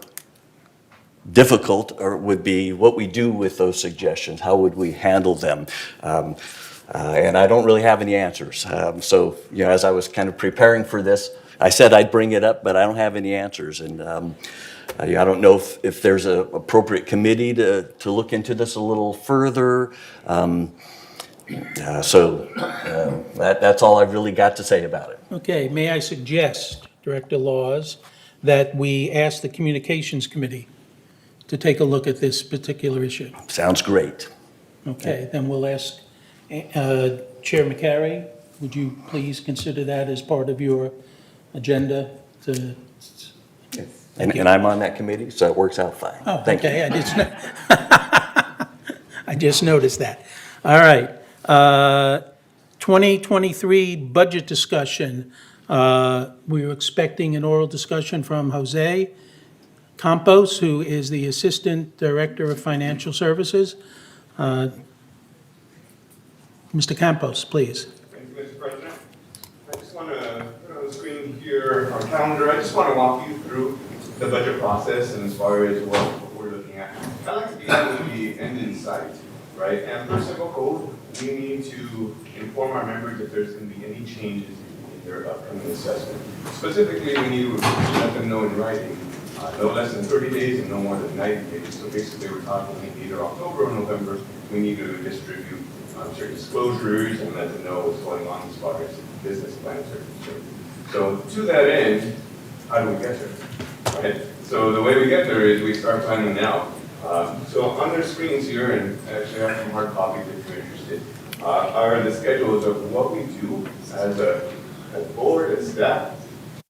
difficult would be what we do with those suggestions. How would we handle them? And I don't really have any answers. So, as I was kind of preparing for this, I said I'd bring it up, but I don't have any answers. And I don't know if there's an appropriate committee to look into this a little further. That's all I've really got to say about it. Okay, may I suggest, Director Laws, that we ask the Communications Committee to take a look at this particular issue? Sounds great. Okay, then we'll ask Chair McCary, would you please consider that as part of your agenda to? Thank you. And I'm on that committee, so it works out fine. Oh, Thank you. okay, I just noticed that. All right. 2023 budget discussion. We were expecting an oral discussion from Jose Campos, who is the Assistant Director of Financial Services. Mr. Campos, please. Thank you, Mr. President. I just want to put on the screen here our calendar. I just want to walk you through the budget process and as far as what we're looking at. I'd like to begin with the end in sight, right? And per civil code, we need to inform our members if there's going to be any changes in their upcoming assessment. Specifically, we need to let them know in writing, no less than 30 days and no more than 90 days. So basically, we're talking either October or November, we need to distribute certain disclosures and let them know what's going on as far as business plans are concerned. So to that end, how do we get there? Right? So the way we get there is we start planning now. So on their screens here, and actually I have some hard copies if you're interested, are the schedules of what we do as a board, as staff,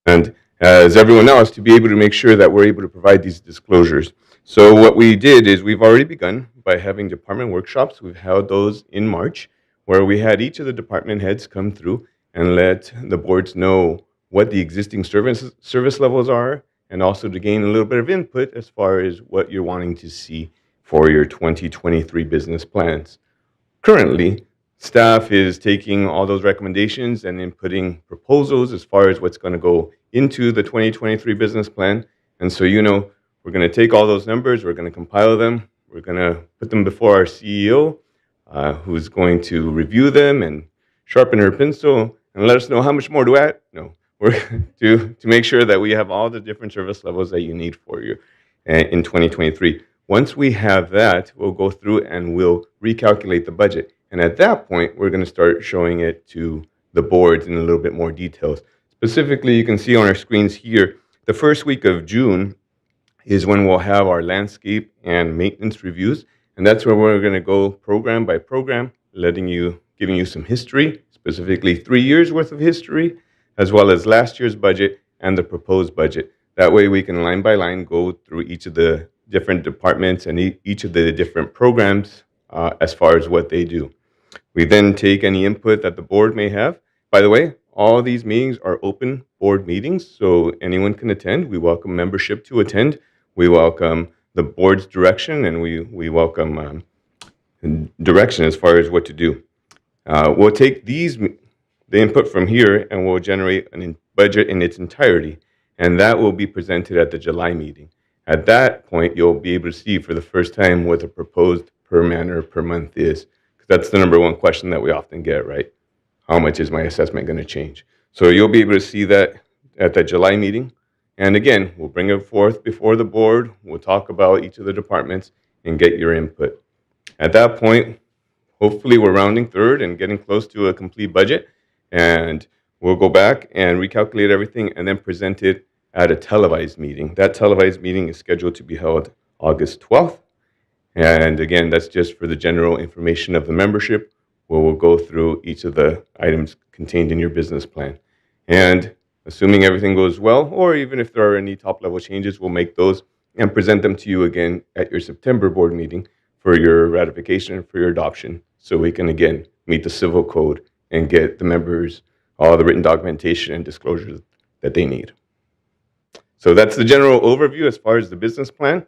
and as everyone else, to be able to make sure that we're able to provide these disclosures. So what we did is we've already begun by having department workshops. We've held those in March, where we had each of the department heads come through and let the boards know what the existing service levels are, and also to gain a little bit of input as far as what you're wanting to see for your 2023 business plans. Currently, staff is taking all those recommendations and inputting proposals as far as what's going to go into the 2023 business plan. And so, we're going to take all those numbers, we're going to compile them, we're going to put them before our CEO, who's going to review them and sharpen her pencil and let us know how much more to add. No, we're to make sure that we have all the different service levels that you need for you in 2023. Once we have that, we'll go through and we'll recalculate the budget. And at that point, we're going to start showing it to the boards in a little bit more details. Specifically, you can see on our screens here, the first week of June is when we'll have our landscape and maintenance reviews. And that's where we're going to go program by program, giving you some history, specifically 3 years worth of history, as well as last year's budget and the proposed budget. That way we can line by line go through each of the different departments and each of the different programs as far as what they do. We then take any input that the board may have. By the way, all these meetings are open board meetings, so anyone can attend. We welcome membership to attend. We welcome the board's direction, and we welcome direction as far as what to do. We'll take the input from here, and we'll generate a budget in its entirety, and that will be presented at the July meeting. At that point, you'll be able to see for the first time what the proposed per man or per month is, because that's the number one question that we often get, right? How much is my assessment going to change? So you'll be able to see that at the July meeting. And again, we'll bring it forth before the board. We'll talk about each of the departments and get your input. At that point, hopefully we're rounding third and getting close to a complete budget. And we'll go back and recalculate everything and then present it at a televised meeting. That televised meeting is scheduled to be held August 12th. And again, that's just for the general information of the membership, where we'll go through each of the items contained in your business plan. And assuming everything goes well, or even if there are any top-level changes, we'll make those and present them to you again at your September board meeting for your ratification and for your adoption, so we can, again, meet the civil code and get the members all the written documentation and disclosures that they need. So that's the general overview as far as the business plan.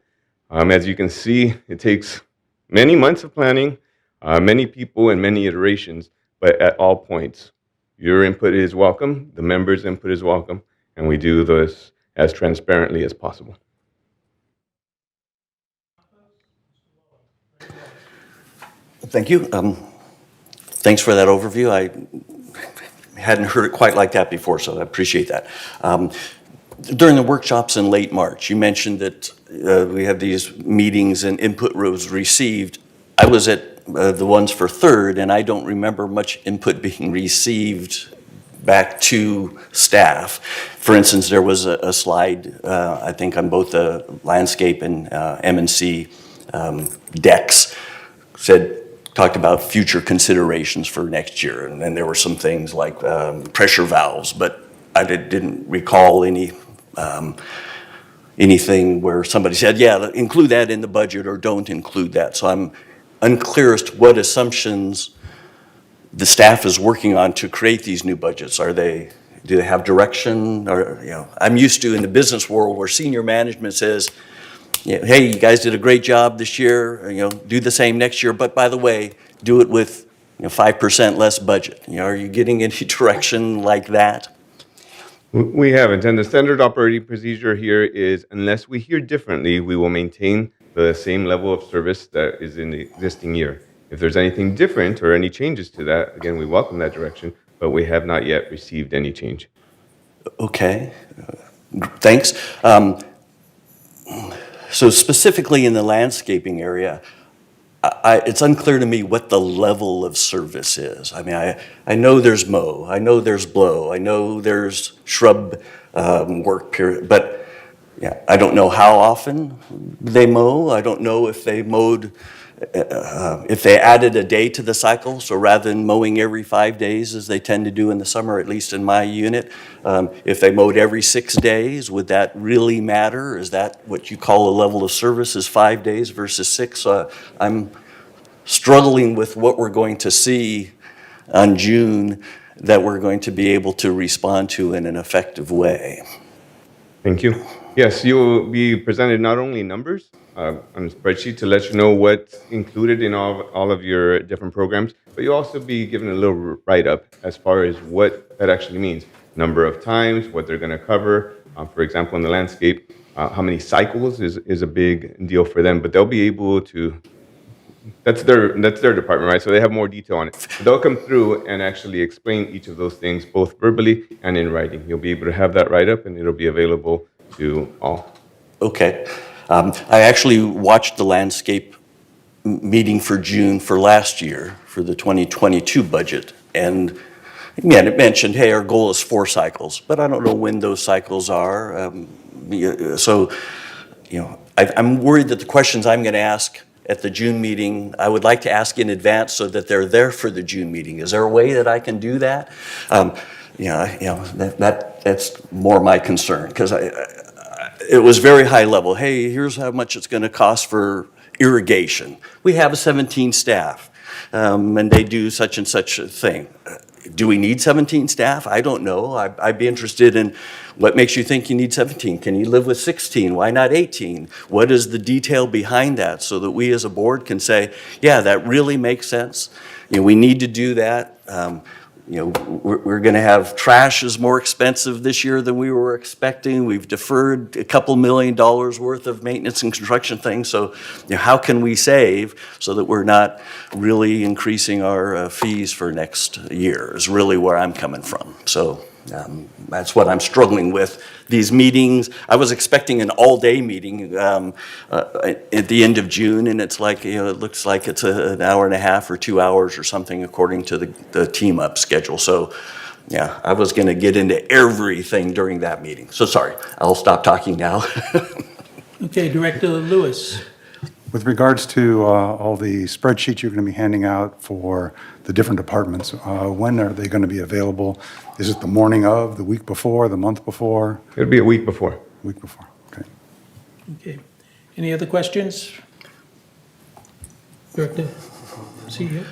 As you can see, it takes many months of planning, many people and many iterations, but at all points, your input is welcome, the members' input is welcome, and we do this as transparently as possible. Thank you. Thanks for that overview. I hadn't heard it quite like that before, so I appreciate that. During the workshops in late March, you mentioned that we have these meetings and input was received. I was at the ones for third, and I don't remember much input being received back to staff. For instance, there was a slide, I think on both the landscape and M&C decks, talked about future considerations for next year. And then there were some things like pressure valves, but I didn't recall anything where somebody said, yeah, include that in the budget or don't include that. So I'm unclear as to what assumptions the staff is working on to create these new budgets. Do they have direction? Or, I'm used to in the business world where senior management says, hey, you guys did a great job this year, do the same next year, but by the way, do it with 5% less budget. Are you getting any direction like that? We haven't, and the standard operating procedure here is unless we hear differently, we will maintain the same level of service that is in the existing year. If there's anything different or any changes to that, again, we welcome that direction, but we have not yet received any change. Okay, thanks. So specifically in the landscaping area, it's unclear to me what the level of service is. I mean, I know there's mow, I know there's blow, I know there's shrub work period, but I don't know how often they mow. I don't know if they mowed, if they added a day to the cycle, so rather than mowing every 5 days as they tend to do in the summer, at least in my unit, if they mowed every 6 days, would that really matter? Is that what you call a level of service, is 5 days versus 6? I'm struggling with what we're going to see on June that we're going to be able to respond to in an effective way. Thank you. Yes, you will be presented not only numbers on a spreadsheet to let you know what's included in all of your different programs, but you'll also be given a little write-up as far as what that actually means. Number of times, what they're going to cover. For example, in the landscape, how many cycles is a big deal for them, but they'll be able to, that's their department, right? So they have more detail on it. They'll come through and actually explain each of those things, both verbally and in writing. You'll be able to have that write-up, and it'll be available to all. Okay. I actually watched the landscape meeting for June for last year for the 2022 budget. And again, it mentioned, hey, our goal is 4 cycles, but I don't know when those cycles are. I'm worried that the questions I'm going to ask at the June meeting, I would like to ask in advance so that they're there for the June meeting. Is there a way that I can do that? That's more my concern, because it was very high level. Hey, here's how much it's going to cost for irrigation. We have 17 staff, and they do such and such a thing. Do we need 17 staff? I don't know. I'd be interested in what makes you think you need 17. Can you live with 16? Why not 18? What is the detail behind that, so that we as a board can say, yeah, that really makes sense. We need to do that. We're going to have trash is more expensive this year than we were expecting. We've deferred a couple $1 million worth of maintenance and construction things. So how can we save so that we're not really increasing our fees for next year is really where I'm coming from. So that's what I'm struggling with. These meetings, I was expecting an all-day meeting at the end of June, and it's like, it looks like it's an hour and a half or 2 hours or something according to the team up schedule. So yeah, I was going to get into everything during that meeting. So sorry, I'll stop talking now. Okay, Director Lewis. With regards to all the spreadsheets you're going to be handing out for the different departments, when are they going to be available? Is it the morning of, the week before, the month before? It'll be a week before. Week before, okay. Okay. Any other questions? Director CEO?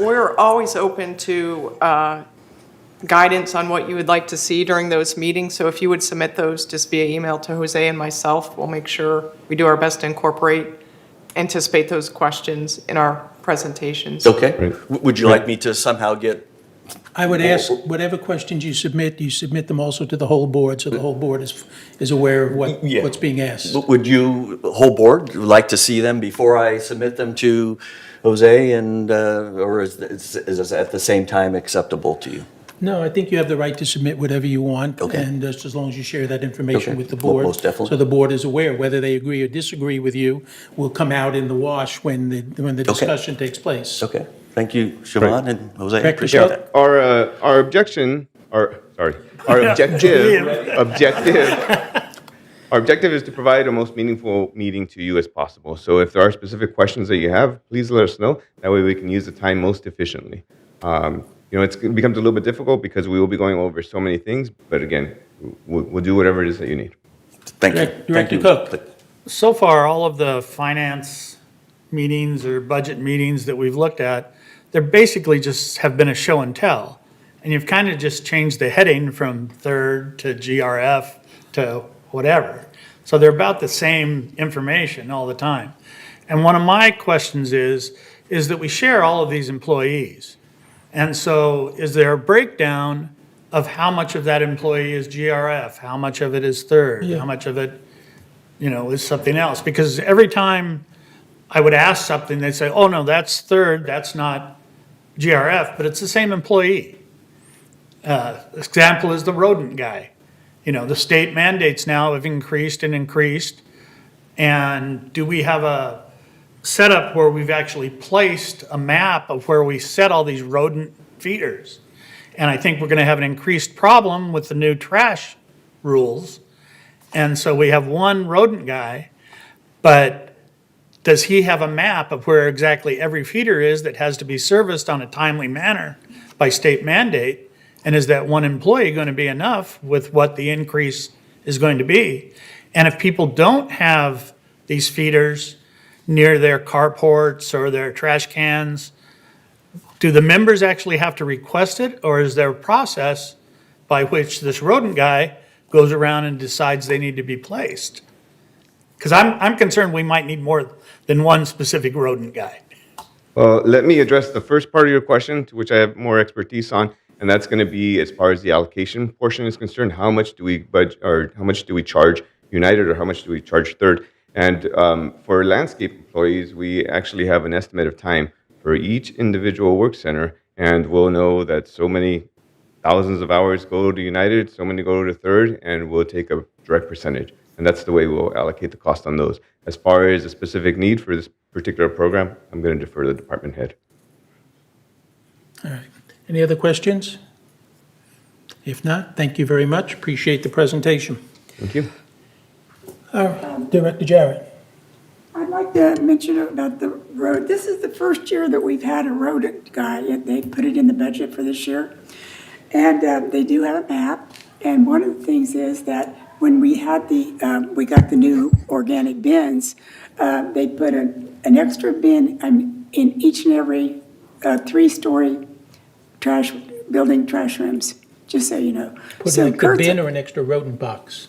We're always open to guidance on what you would like to see during those meetings. So if you would submit those just via email to Jose and myself, we'll make sure we do our best to anticipate those questions in our presentations. Okay. Would you like me to somehow get? I would ask whatever questions you submit them also to the whole board, so the whole board is aware of what's being asked. Would you, whole board, like to see them before I submit them to Jose, and or is it at the same time acceptable to you? No, I think you have the right to submit whatever you want, Okay. and just as long as you share that information Okay. with the board. Most definitely. So the board is aware. Whether they agree or disagree with you will come out in the wash when the discussion takes place. Okay. Thank you, Siobhan and Jose. Director Appreciate Schultz. that. Our objection our objective is to provide a most meaningful meeting to you as possible. So if there are specific questions that you have, please let us know. That way we can use the time most efficiently. It becomes a little bit difficult because we will be going over so many things, but again, we'll do whatever it is that you need. Thank you. Director Cook. So far, all of the finance meetings or budget meetings that we've looked at, they're basically just have been a show and tell. And you've kind of just changed the heading from third to GRF to whatever. So they're about the same information all the time. And one of my questions is that we share all of these employees. And so is there a breakdown of how much of that employee is GRF, how much of it is third, how much of it, is something else? Because every time I would ask something, they'd say, oh, no, that's third, that's not GRF, but it's the same employee. Example is the rodent guy. The state mandates now have increased and increased. And do we have a setup where we've actually placed a map of where we set all these rodent feeders? And I think we're going to have an increased problem with the new trash rules. And so we have one rodent guy, but does he have a map of where exactly every feeder is that has to be serviced on a timely manner by state mandate? And is that one employee going to be enough with what the increase is going to be? And if people don't have these feeders near their carports or their trash cans, do the members actually have to request it? Or is there a process by which this rodent guy goes around and decides they need to be placed? Because I'm concerned we might need more than one specific rodent guy. Well, let me address the first part of your question, to which I have more expertise on. And that's going to be, as far as the allocation portion is concerned, how much do we budget, or how much do we charge United, or how much do we charge Third? And for landscape employees, we actually have an estimate of time for each individual work center, and we'll know that so many thousands of hours go to United, so many go to Third, and we'll take a direct percentage. And that's the way we'll allocate the cost on those. As far as a specific need for this particular program, I'm going to defer to the department head. All right. Any other questions? If not, thank you very much. Appreciate the presentation. Thank you. Director Jarrett. I'd like to mention about the road. This is the first year that we've had a rodent guy. They put it in the budget for this year. And they do have a map. And one of the things is that when we had we got the new organic bins, they put an extra bin in each and every 3-story building trash rooms, just so you know. Put an extra bin or an extra rodent box?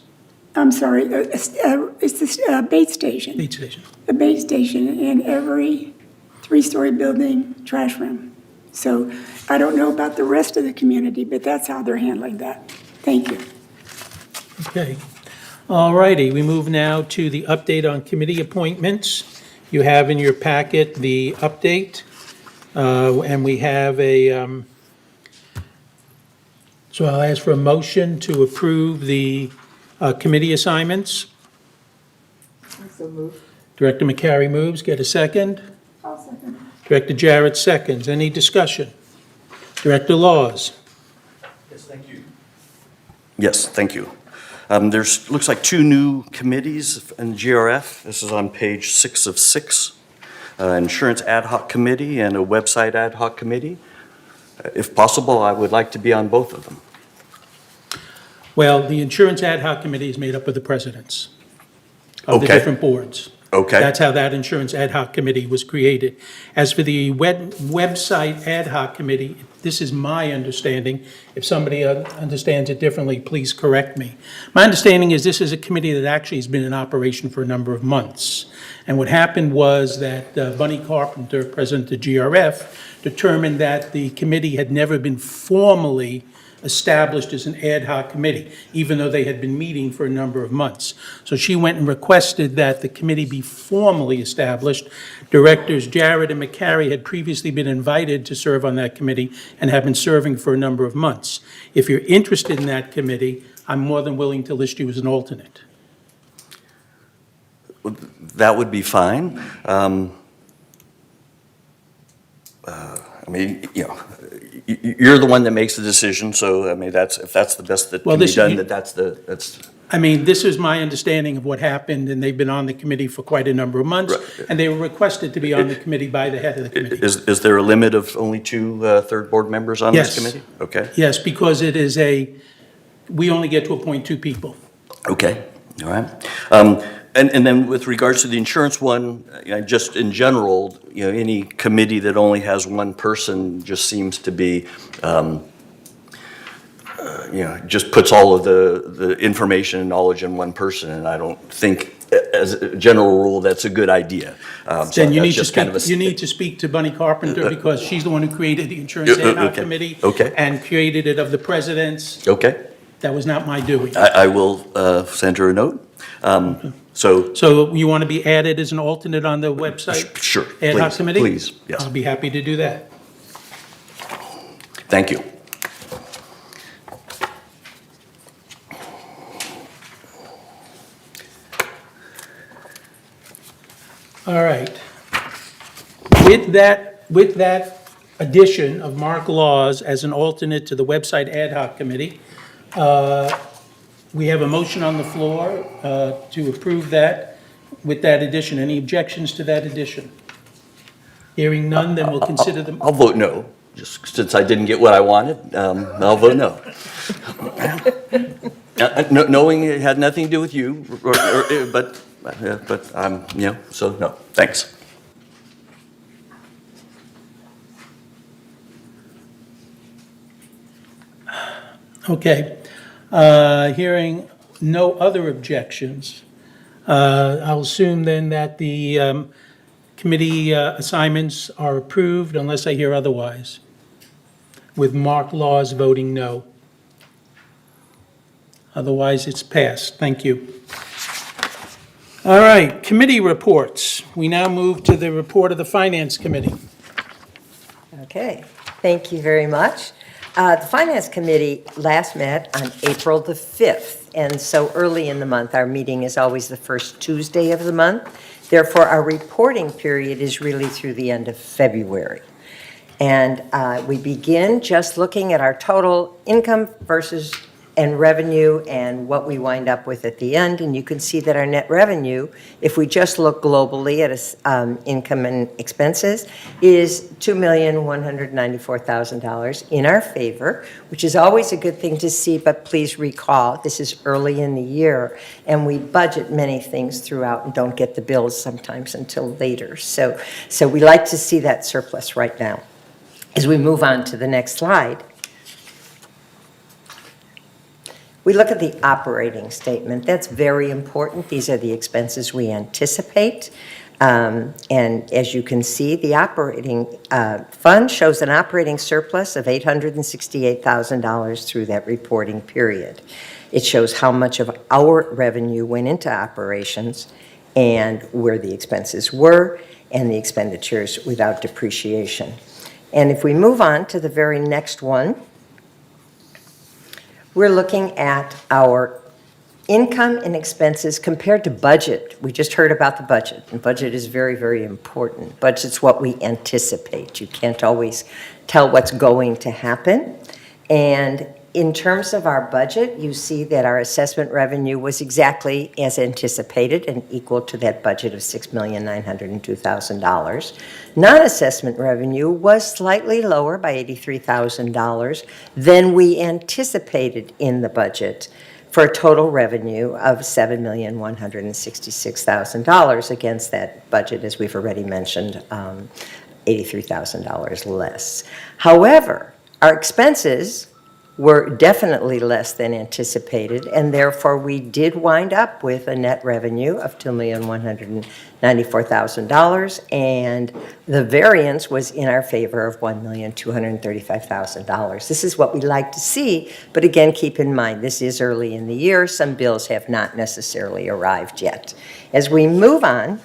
I'm sorry, it's the bait station. Bait station. The bait station in every 3-story building trash room. So I don't know about the rest of the community, but that's how they're handling that. Thank you. Okay. All righty, we move now to the update on committee appointments. You have in your packet the update, and we have so I'll ask for a motion to approve the committee assignments. So moved. Director McCary moves. Get a second? I'll second. Director Jarrett seconds. Any discussion? Director Laws? Yes, thank you. There's, looks like 2 new committees in GRF. This is on page 6 of 6. Insurance Ad Hoc Committee and a Website Ad Hoc Committee. If possible, I would like to be on both of them. Well, the Insurance Ad Hoc Committee is made up of the presidents of the Okay. different boards. Okay. That's how that Insurance Ad Hoc Committee was created. As for the Website Ad Hoc Committee, this is my understanding. If somebody understands it differently, please correct me. My understanding is this is a committee that actually has been in operation for a number of months. And what happened was that Bunny Carpenter, president of GRF, determined that the committee had never been formally established as an ad hoc committee, even though they had been meeting for a number of months. So she went and requested that the committee be formally established. Directors Jarrett and McCary had previously been invited to serve on that committee and have been serving for a number of months. If you're interested in that committee, I'm more than willing to list you as an alternate. That would be fine. I mean, you're the one that makes the decision, so, I mean, if that's the best that Well, can be this- done, you- that's, I mean, this is my understanding of what happened, and they've been on the committee for quite a number of months, and they were requested to be on the committee by the head of the committee. is there a limit of only two third board members on this Yes. committee? Okay, Yes, because it is we only get to appoint 2 people. okay, all right. And then with regards to the insurance one, just in general, any committee that only has one person just seems to be, just puts all of the information and knowledge in one person, and I don't think, as a general rule, that's a good idea. So Then you that's need to just kind of speak, you need to speak to Bunny Carpenter, because she's the one who created the Insurance Ad Hoc Okay. Committee. Okay. And created it of the presidents. Okay, That was not my doing. I will send her a note. So you want to be added as an alternate on the website? Sure, Ad Hoc please, Committee? please, yes. I'll be happy to do that. Thank you. All right. With that addition of Mark Laws as an alternate to the website Ad Hoc Committee, we have a motion on the floor to approve that with that addition. Any objections to that addition? Hearing none, then we'll consider them. I'll vote no, just since I didn't get what I wanted, I'll vote no. Knowing it had nothing to do with you, but so no, thanks. Okay. Hearing no other objections, I'll assume then that the committee assignments are approved unless I hear otherwise, with Mark Laws voting no. Otherwise, it's passed. Thank you. All right, committee reports. We now move to the report of the Finance Committee. Okay, thank you very much. The Finance Committee last met on April the 5th, and so early in the month. Our meeting is always the first Tuesday of the month. Therefore, our reporting period is really through the end of February. And we begin just looking at our total income and revenue and what we wind up with at the end. And you can see that our net revenue, if we just look globally at income and expenses, is $2,194,000 in our favor, which is always a good thing to see. But please recall, this is early in the year, and we budget many things throughout and don't get the bills sometimes until later. So we like to see that surplus right now. As we move on to the next slide, we look at the operating statement. That's very important. These are the expenses we anticipate. And as you can see, the operating fund shows an operating surplus of $868,000 through that reporting period. It shows how much of our revenue went into operations and where the expenses were and the expenditures without depreciation. And if we move on to the very next one, we're looking at our income and expenses compared to budget. We just heard about the budget, and budget is very, very important. Budget's what we anticipate. You can't always tell what's going to happen. And in terms of our budget, you see that our assessment revenue was exactly as anticipated and equal to that budget of $6,902,000. Non-assessment revenue was slightly lower by $83,000 than we anticipated in the budget, for a total revenue of $7,166,000 against that budget, as we've already mentioned, $83,000 less. However, our expenses were definitely less than anticipated, and therefore we did wind up with a net revenue of $2,194,000, and the variance was in our favor of $1,235,000. This is what we like to see, but again, keep in mind, this is early in the year. Some bills have not necessarily arrived yet. As we move on,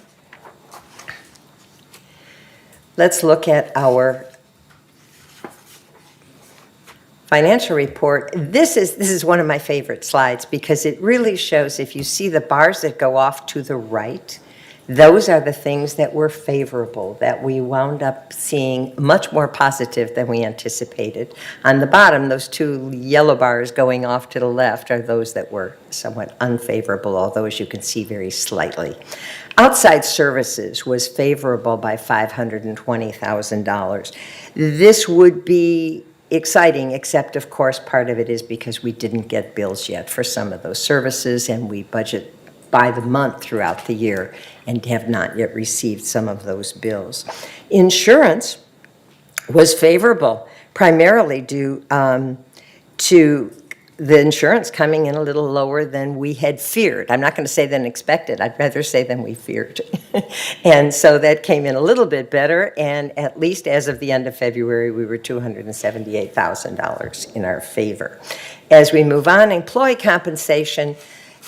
let's look at our financial report. This is one of my favorite slides because it really shows, if you see the bars that go off to the right, Those are the things that were favorable, that we wound up seeing much more positive than we anticipated. On the bottom, those two yellow bars going off to the left are those that were somewhat unfavorable, although as you can see, very slightly. Outside services was favorable by $520,000. This would be exciting, except of course part of it is because we didn't get bills yet for some of those services, and we budget by the month throughout the year and have not yet received some of those bills. Insurance was favorable, primarily due to the insurance coming in a little lower than we had feared. I'm not going to say than expected. I'd rather say than we feared. And so that came in a little bit better, and at least as of the end of February, we were $278,000 in our favor. As we move on, employee compensation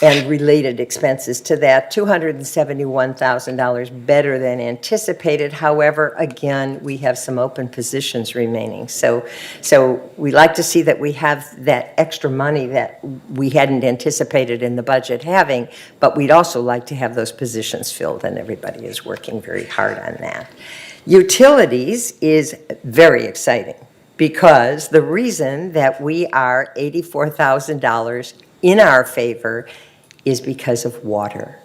and related expenses to that, $271,000 better than anticipated. However, again, we have some open positions remaining. So we like to see that we have that extra money that we hadn't anticipated in the budget having, but we'd also like to have those positions filled, and everybody is working very hard on that. Utilities is very exciting, because the reason that we are $84,000 in our favor is because of water.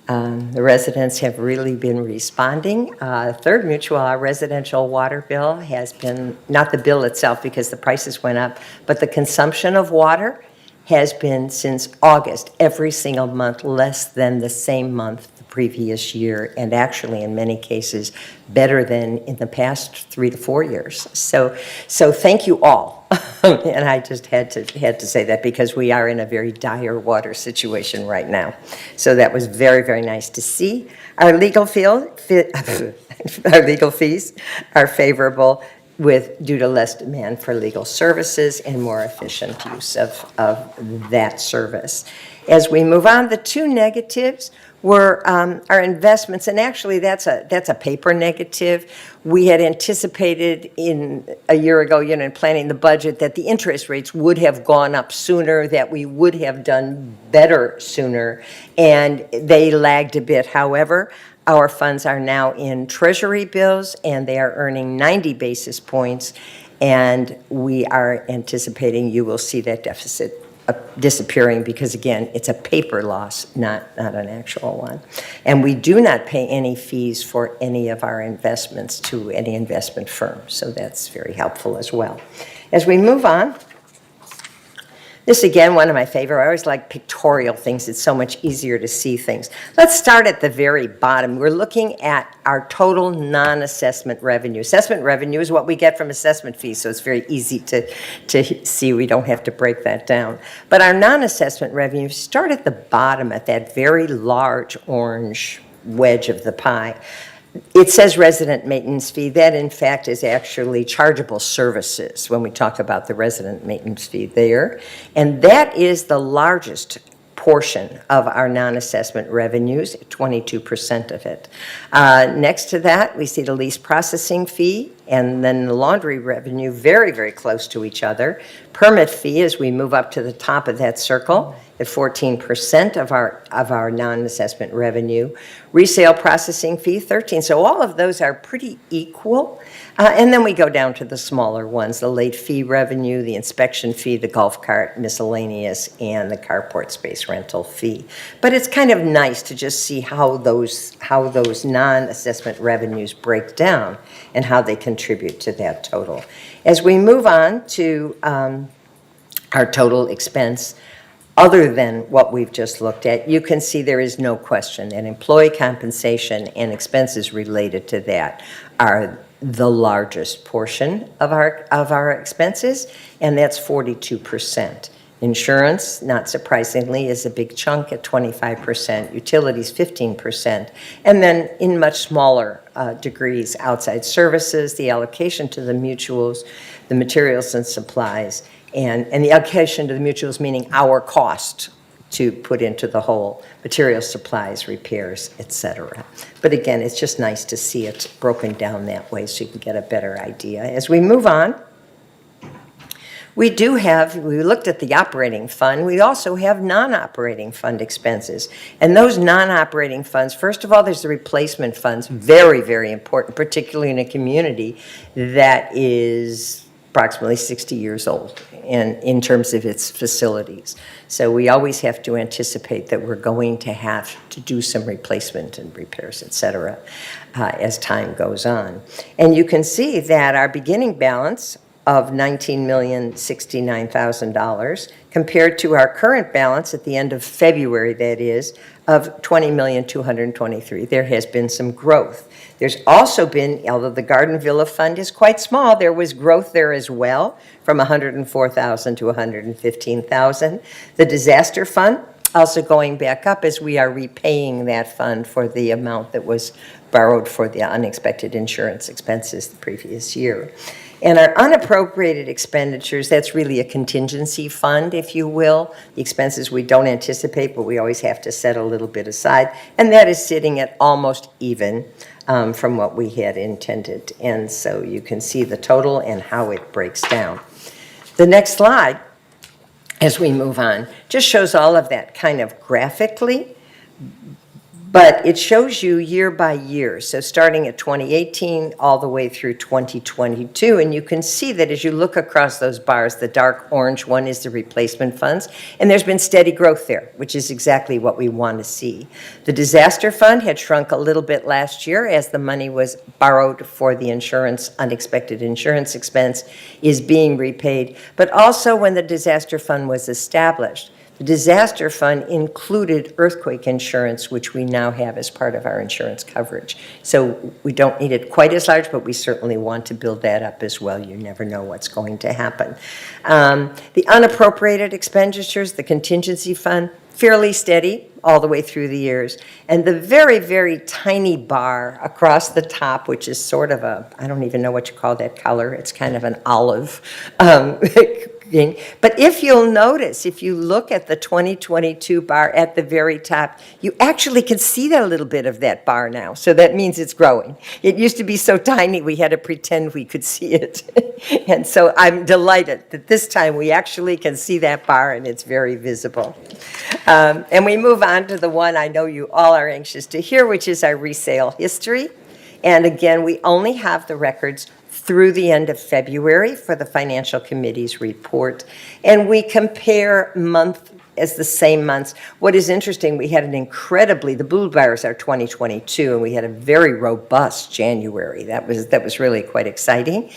The residents have really been responding. Third Mutual, our residential water bill has been, not the bill itself because the prices went up, but the consumption of water has been since August, every single month, less than the same month the previous year, and actually in many cases better than in the past 3 to 4 years. So thank you all. And I just had to say that because we are in a very dire water situation right now. So that was very, very nice to see. Our legal our legal fees are favorable due to less demand for legal services and more efficient use of that service. As we move on, the two negatives were our investments, and actually that's a paper negative. We had anticipated a year ago, in planning the budget, that the interest rates would have gone up sooner, that we would have done better sooner, and they lagged a bit. However, our funds are now in Treasury bills, and they are earning 90 basis points, and we are anticipating you will see that deficit disappearing, because again, it's a paper loss, not an actual one. And we do not pay any fees for any of our investments to any investment firm, so that's very helpful as well. As we move on, this again, one of my favorite. I always like pictorial things. It's so much easier to see things. Let's start at the very bottom. We're looking at our total non-assessment revenue. Assessment revenue is what we get from assessment fees, so it's very easy to see. We don't have to break that down. But our non-assessment revenue, start at the bottom at that very large orange wedge of the pie. It says resident maintenance fee. That, in fact, is actually chargeable services when we talk about the resident maintenance fee there. And that is the largest portion of our non-assessment revenues, 22% of it. Next to that, we see the lease processing fee, and then the laundry revenue, very, very close to each other. Permit fee, as we move up to the top of that circle, at 14% of our non-assessment revenue. Resale processing fee, 13%. So all of those are pretty equal. And then we go down to the smaller ones, the late fee revenue, the inspection fee, the golf cart miscellaneous, and the carport space rental fee. But it's kind of nice to just see how those non-assessment revenues break down and how they contribute to that total. As we move on to our total expense, other than what we've just looked at, you can see there is no question that employee compensation and expenses related to that are the largest portion of our expenses, and that's 42%. Insurance, not surprisingly, is a big chunk at 25%, utilities 15%, and then in much smaller degrees, outside services, the allocation to the mutuals, the materials and supplies, and the allocation to the mutuals, meaning our cost to put into the whole, materials, supplies, repairs, etc. But again, it's just nice to see it broken down that way so you can get a better idea. As we move on, We looked at the operating fund. We also have non-operating fund expenses. And those non-operating funds, first of all, there's the replacement funds, very, very important, particularly in a community that is approximately 60 years old in terms of its facilities. So we always have to anticipate that we're going to have to do some replacement and repairs, et cetera, as time goes on. And you can see that our beginning balance of $19,069,000 compared to our current balance at the end of February, that is, of $20,223,000. There has been some growth. There's also been, although the Gardenville fund is quite small, there was growth there as well, from $104,000 to $115,000. The disaster fund also going back up as we are repaying that fund for the amount that was borrowed for the unexpected insurance expenses the previous year. And our unappropriated expenditures, that's really a contingency fund, if you will. The expenses we don't anticipate, but we always have to set a little bit aside. And that is sitting at almost even from what we had intended. And so you can see the total and how it breaks down. The next slide, as we move on, just shows all of that kind of graphically. But it shows you year by year, so starting at 2018 all the way through 2022, and you can see that as you look across those bars, the dark orange one is the replacement funds, and there's been steady growth there, which is exactly what we want to see. The disaster fund had shrunk a little bit last year as the money was borrowed for the unexpected insurance expense is being repaid, but also when the disaster fund was established. The disaster fund included earthquake insurance, which we now have as part of our insurance coverage. So we don't need it quite as large, but we certainly want to build that up as well. You never know what's going to happen. The unappropriated expenditures, the contingency fund, fairly steady all the way through the years. And the very, very tiny bar across the top, which is sort of I don't even know what you call that color. It's kind of an olive thing. But if you'll notice, if you look at the 2022 bar at the very top, you actually can see that a little bit of that bar now. So that means it's growing. It used to be so tiny we had to pretend we could see it. And so I'm delighted that this time we actually can see that bar and it's very visible. And we move on to the one I know you all are anxious to hear, which is our resale history. And again, we only have the records through the end of February for the Financial Committee's report. And we compare month as the same months. What is interesting, we had the blue bars are 2022, and we had a very robust January. That was really quite exciting.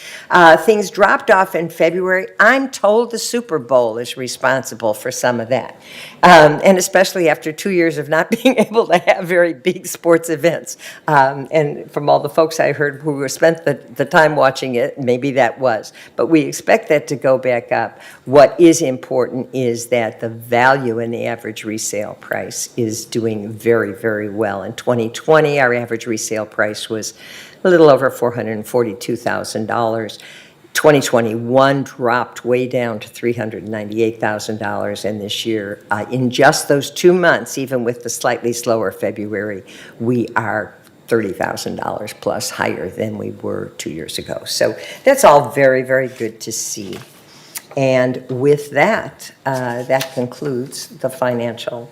Things dropped off in February. I'm told the Super Bowl is responsible for some of that. And especially after 2 years of not being able to have very big sports events. And from all the folks I heard who spent the time watching it, maybe that was. But we expect that to go back up. What is important is that the value in the average resale price is doing very, very well. In 2020, our average resale price was a little over $442,000. 2021 dropped way down to $398,000, and this year, in just those 2 months, even with the slightly slower February, we are $30,000 plus higher than we were 2 years ago. So that's all very, very good to see. And with that, that concludes the Financial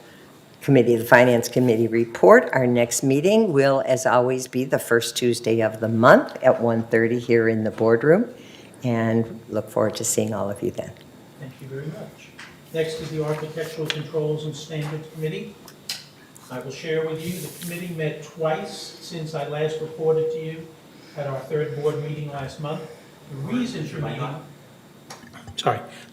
Committee, the Finance Committee report. Our next meeting will, as always, be the first Tuesday of the month at 1:30 here in the boardroom. And look forward to seeing all of you then. Thank you very much. Next is the Architectural Controls and Standards Committee. I will share with you, the committee met twice since I last reported to you at our third board meeting last month. The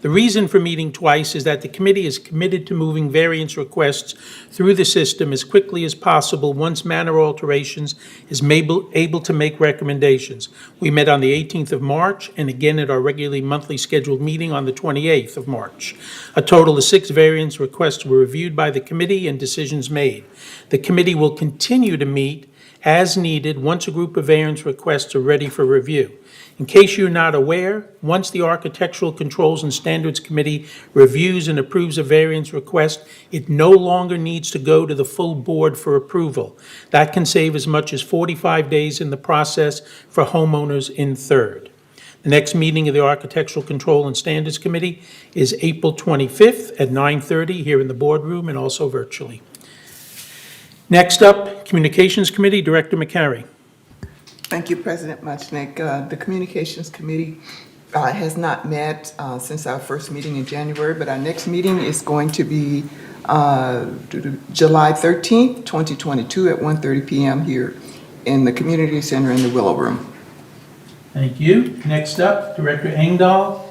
reason for meeting twice is that the committee is committed to moving variance requests through the system as quickly as possible once manor alterations is able to make recommendations. We met on the 18th of March and again at our regularly monthly scheduled meeting on the 28th of March. A total of 6 variance requests were reviewed by the committee and decisions made. The committee will continue to meet as needed once a group of variance requests are ready for review. In case you're not aware, once the Architectural Controls and Standards Committee reviews and approves a variance request, it no longer needs to go to the full board for approval. That can save as much as 45 days in the process for homeowners in third. The next meeting of the Architectural Control and Standards Committee is April 25th at 9:30 here in the boardroom and also virtually. Next up, Communications Committee, Director McCary. Thank you, President Muchnick. The Communications Committee has not met since our first meeting in January, but our next meeting is going to be July 13th, 2022 at 1:30 p.m. here in the Community Center in the Willow Room. Thank you. Next up, Director Engdahl.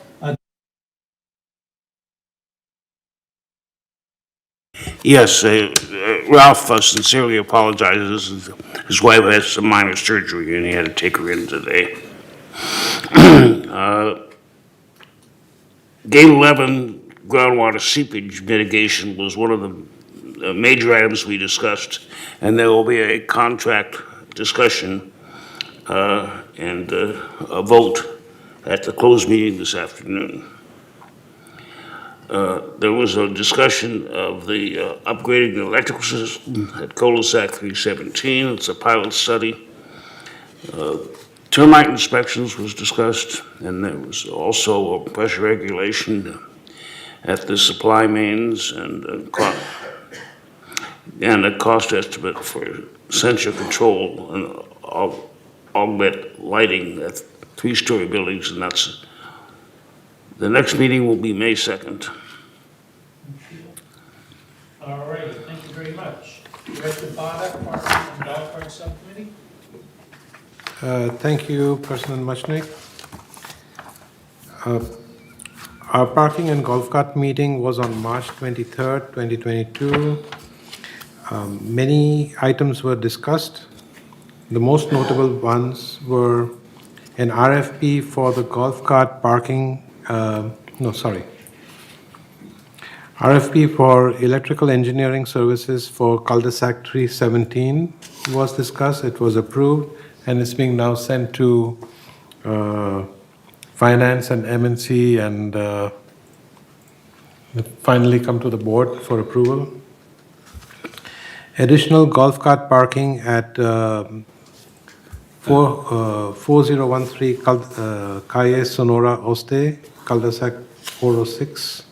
Yes, Ralph sincerely apologizes. His wife has some minor surgery and he had to take her in today. Gate 11 groundwater seepage mitigation was one of the major items we discussed, and there will be a contract discussion and a vote at the closed meeting this afternoon. There was a discussion of the upgrading the electrical system at cul-de-sac 317. It's a pilot study. Termite inspections was discussed, and there was also a pressure regulation at the supply mains and a cost estimate for sensor control and augment lighting at 3-story buildings, and that's the next meeting will be May 2nd. All right, thank you very much. Director Bada, Parking and Golf Cart Subcommittee. Thank you, President Muchnick. Our parking and golf cart meeting was on March 23rd, 2022. Many items were discussed. The most notable ones were an RFP for the golf cart parking, RFP for electrical engineering services for cul-de-sac 317 was discussed. It was approved, and it's being now sent to Finance and MNC and finally come to the board for approval. Additional golf cart parking at 4013 Calle Sonora Oste, cul-de-sac 406.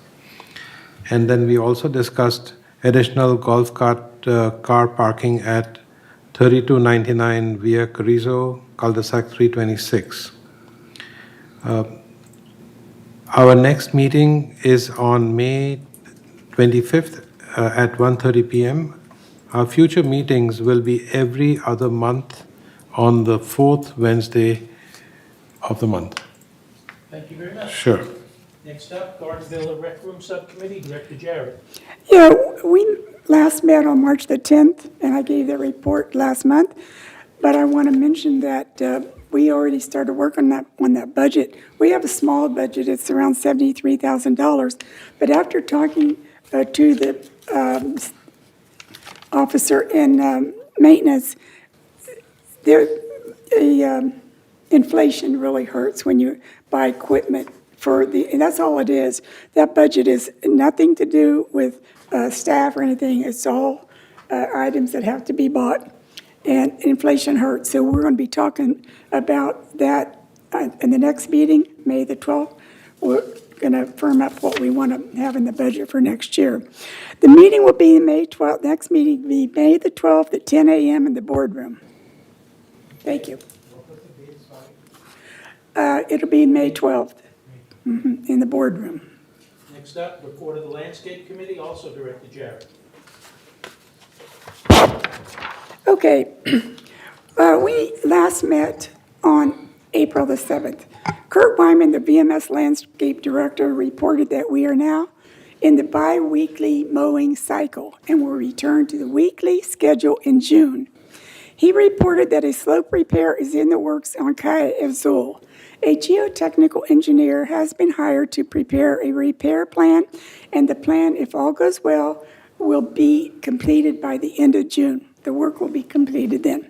And then we also discussed additional golf cart car parking at 3299 Via Carrizo, cul-de-sac 326. Our next meeting is on May 25th at 1:30 p.m. Our future meetings will be every other month on the 4th Wednesday of the month. Thank you very much. Sure. Next up, Gardenville Rec Room Subcommittee, Director Jarrett. Yeah, we last met on March the 10th, and I gave that report last month. But I want to mention that we already started working on that budget. We have a small budget. It's around $73,000. But after talking to the officer in maintenance, inflation really hurts when you buy equipment and that's all it is. That budget is nothing to do with staff or anything. It's all items that have to be bought, and inflation hurts. So we're going to be talking about that in the next meeting, May the 12th. We're going to firm up what we want to have in the budget for next year. The meeting will be May 12th. Next meeting will be May the 12th at 10 a.m. in the boardroom. Thank you. It'll be May 12th in the boardroom. Next up, report of the Landscape Committee, also Director Jarrett. Okay, we last met on April the 7th. Kurt Wyman, the VMS Landscape Director, reported that we are now in the bi-weekly mowing cycle and will return to the weekly schedule in June. He reported that a slope repair is in the works on Calle Azul. A geotechnical engineer has been hired to prepare a repair plan, and the plan, if all goes well, will be completed by the end of June. The work will be completed then.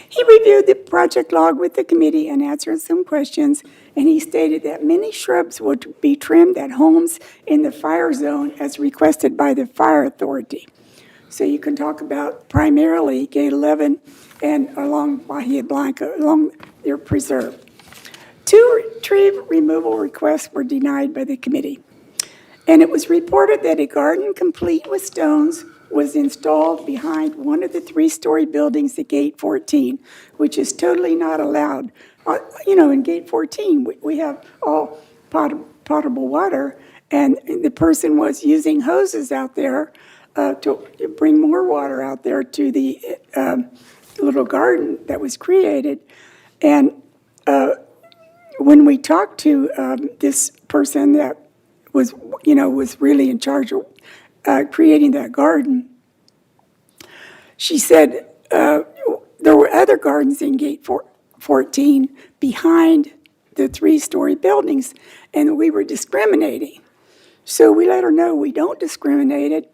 He reviewed the project log with the committee and answered some questions, and he stated that many shrubs would be trimmed at homes in the fire zone as requested by the fire authority. So you can talk about primarily Gate 11 and along Bahia Blanca, along their preserve. 2 tree removal requests were denied by the committee. And it was reported that a garden complete with stones was installed behind one of the 3-story buildings at Gate 14, which is totally not allowed. In Gate 14, we have all potable water, and the person was using hoses out there to bring more water out there to the little garden that was created. And when we talked to this person that was really in charge of creating that garden, she said there were other gardens in Gate 14 behind the 3-story buildings, and we were discriminating. So we let her know we don't discriminate it,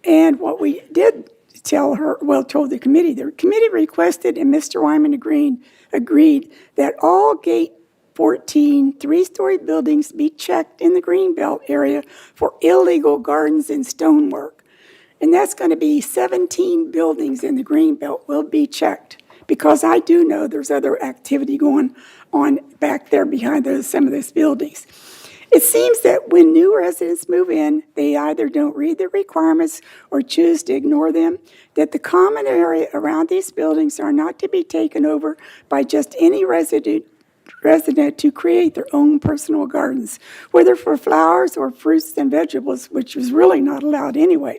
and what we did told the committee requested, and Mr. Wyman agreed that all Gate 14 3-story buildings be checked in the Greenbelt area for illegal gardens and stonework. And that's going to be 17 buildings in the Greenbelt will be checked, because I do know there's other activity going on back there behind some of those buildings. It seems that when new residents move in, they either don't read the requirements or choose to ignore them, that the common area around these buildings are not to be taken over by just any resident to create their own personal gardens, whether for flowers or fruits and vegetables, which was really not allowed anyway.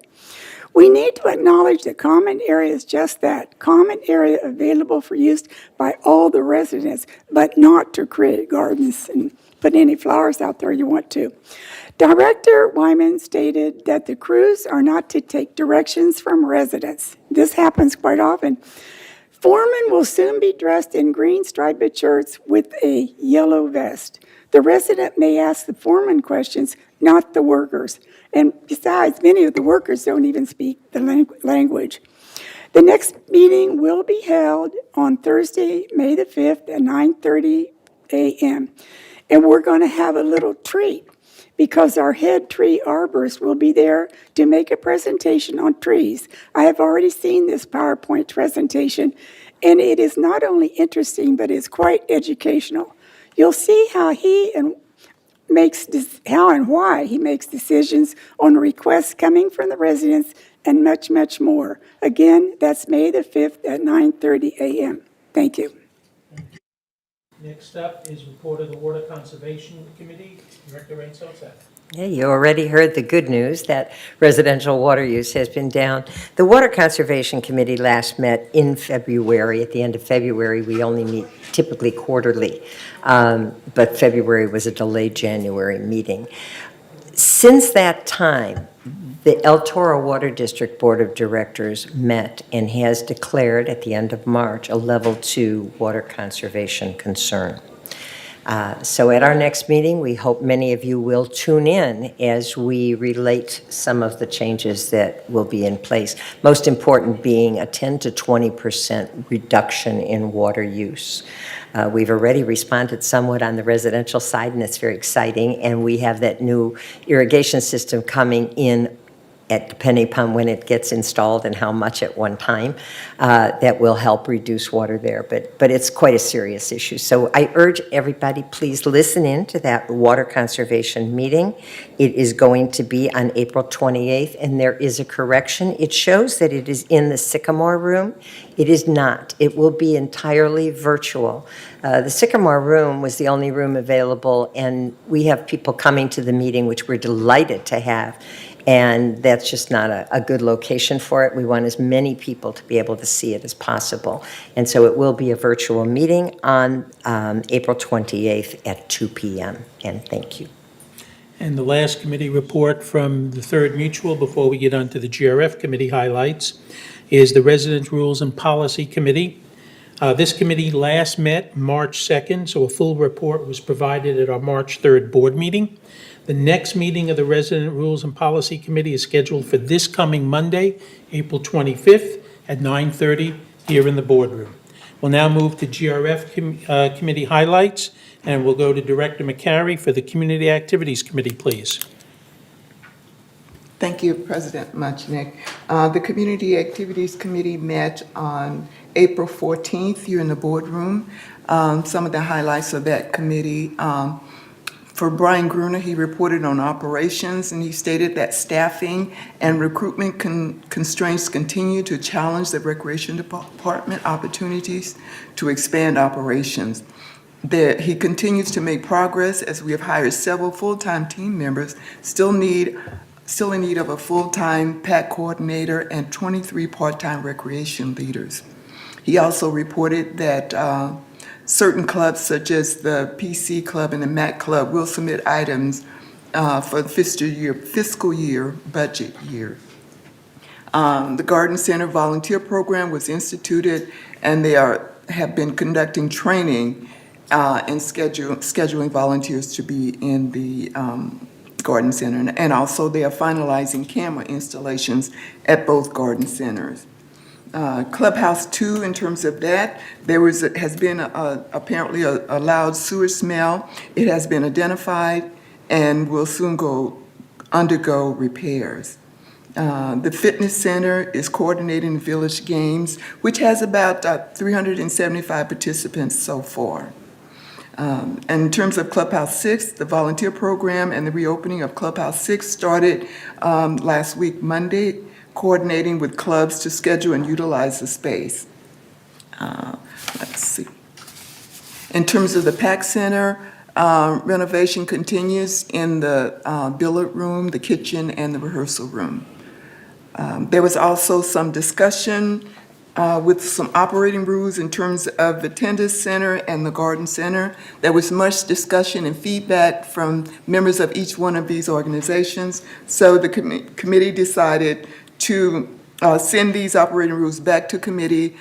We need to acknowledge that common area is just that, common area available for use by all the residents, but not to create gardens and put any flowers out there you want to. Director Wyman stated that the crews are not to take directions from residents. This happens quite often. Foreman will soon be dressed in green striped shirts with a yellow vest. The resident may ask the foreman questions, not the workers. And besides, many of the workers don't even speak the language. The next meeting will be held on Thursday, May the 5th at 9:30 a.m. And we're going to have a little treat, because our head tree arborist will be there to make a presentation on trees. I have already seen this PowerPoint presentation, and it is not only interesting, but it's quite educational. You'll see how how and why he makes decisions on requests coming from the residents and much, much more. Again, that's May the 5th at 9:30 a.m. Thank you. Next up is report of the Water Conservation Committee, Director Rayne Sotzak. Yeah, you already heard the good news that residential water use has been down. The Water Conservation Committee last met in February. At the end of February, we only meet typically quarterly, but February was a delayed January meeting. Since that time, the El Toro Water District Board of Directors met and has declared at the end of March a level 2 water conservation concern. So at our next meeting, we hope many of you will tune in as we relate some of the changes that will be in place. Most important being a 10 to 20% reduction in water use. We've already responded somewhat on the residential side, and it's very exciting. And we have that new irrigation system coming in depending upon when it gets installed and how much at one time, that will help reduce water there. But it's quite a serious issue. So I urge everybody, please listen in to that water conservation meeting. It is going to be on April 28th, and there is a correction. It shows that it is in the Sycamore Room. It is not. It will be entirely virtual. The Sycamore Room was the only room available, and we have people coming to the meeting, which we're delighted to have. And that's just not a good location for it. We want as many people to be able to see it as possible. And so it will be a virtual meeting on April 28th at 2 p.m. And thank you. And the last committee report from the Third Mutual, before we get on to the GRF committee highlights, is the Residence Rules and Policy Committee. This committee last met March 2nd, so a full report was provided at our March 3rd board meeting. The next meeting of the Resident Rules and Policy Committee is scheduled for this coming Monday, April 25th at 9:30 here in the boardroom. We'll now move to GRF committee highlights, and we'll go to Director McCary for the Community Activities Committee, please. Thank you, President Muchnick. The Community Activities Committee met on April 14th here in the boardroom. some of the highlights of that committee. For Brian Gruner, he reported on operations, and he stated that staffing and recruitment constraints continue to challenge the Recreation Department opportunities to expand operations. That he continues to make progress as we have hired several full-time team members, still in need of a full-time PAC coordinator and 23 part-time recreation leaders. He also reported that certain clubs, such as the PC Club and the MAC Club, will submit items for the fiscal year budget year. The Garden Center Volunteer Program was instituted, and they have been conducting training and scheduling volunteers to be in the Garden Center. And also they are finalizing camera installations at both garden centers. Clubhouse 2, in terms of that, has been apparently a loud sewer smell. It has been identified and will soon undergo repairs. The fitness center is coordinating village games, which has about 375 participants so far. And in terms of Clubhouse 6, the volunteer program and the reopening of Clubhouse 6 started last week, Monday, coordinating with clubs to schedule and utilize the space. Let's see. In terms of the PAC Center, renovation continues in the billiard room, the kitchen, and the rehearsal room. There was also some discussion with some operating rules in terms of the Tennis Center and the Garden Center. There was much discussion and feedback from members of each one of these organizations. So the committee decided to send these operating rules back to committee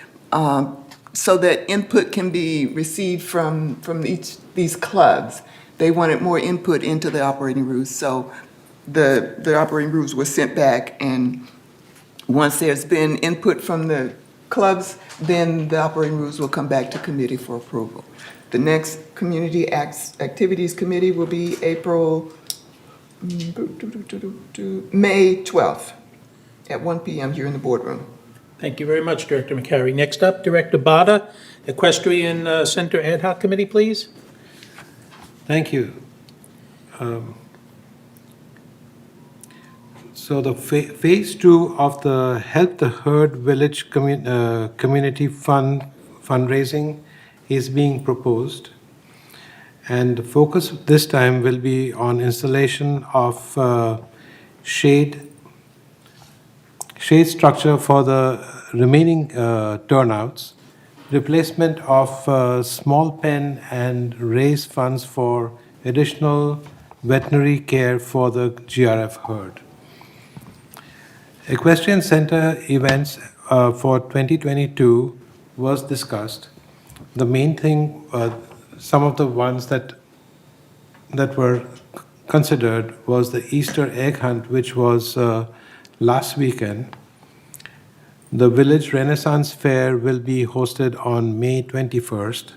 so that input can be received from these clubs. They wanted more input into the operating rules. So the operating rules were sent back, and once there's been input from the clubs, then the operating rules will come back to committee for approval. The next Community Activities Committee will be May 12th at 1 p.m. here in the boardroom. Thank you very much, Director McCary. Next up, Director Bada, Equestrian Center Ad Hoc Committee, please. Thank you. So the phase 2 of the Help the Herd Village Community Fund fundraising is being proposed. And the focus this time will be on installation of shade structure for the remaining turnouts, replacement of small pen, and raise funds for additional veterinary care for the GRF herd. Equestrian Center events for 2022 was discussed. The main thing, some of the ones that were considered was the Easter egg hunt, which was last weekend. The Village Renaissance Fair will be hosted on May 21st.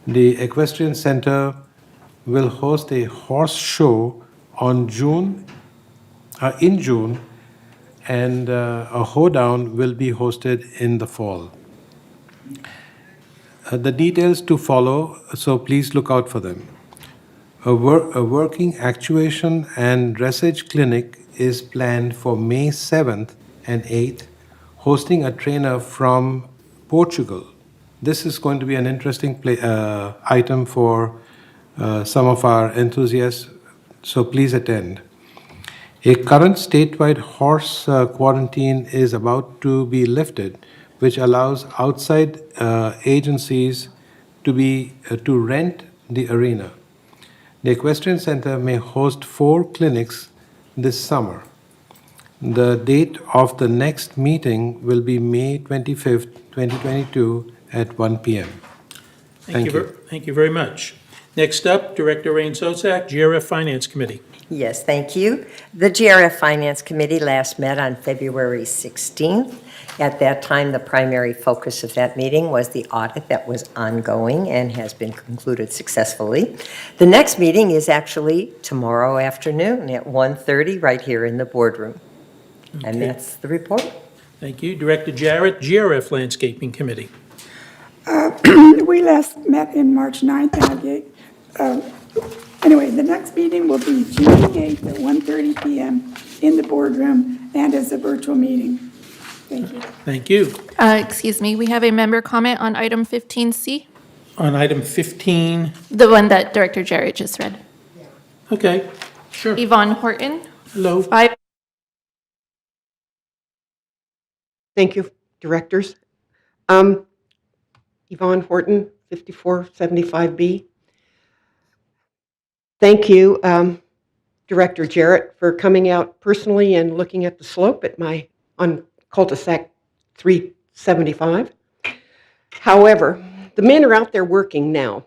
The Equestrian Center will host a horse show in June, and a hoedown will be hosted in the fall. The details to follow, so please look out for them. A working actuation and dressage clinic is planned for May 7th and 8th, hosting a trainer from Portugal. This is going to be an interesting item for some of our enthusiasts, so please attend. A current statewide horse quarantine is about to be lifted, which allows outside agencies to rent the arena. The Equestrian Center may host 4 clinics this summer. The date of the next meeting will be May 25th, 2022 at 1 p.m. Thank you. Thank you very much. Next up, Director Rayne Sotzak, Grf Finance Committee. Yes, thank you. The Grf Finance Committee last met on February 16th. At that time, the primary focus of that meeting was the audit that was ongoing and has been concluded successfully. The next meeting is actually tomorrow afternoon at 1:30 right here in the boardroom. And that's the report. Thank you. Director Jarrett, GRF Landscaping Committee. We last met in March 9th, and I gave, anyway, the next meeting will be June 8th at 1:30 PM in the boardroom and as a virtual meeting. Thank you. Thank you. Excuse me, we have a member comment on item 15C, On item 15, the one that Director Jarrett just read. okay, sure. Yvonne Horton. Hello. Thank you, directors. Yvonne Horton, 5475B. Thank you, Director Jarrett, for coming out personally and looking at the slope on cul-de-sac 375. However, the men are out there working now.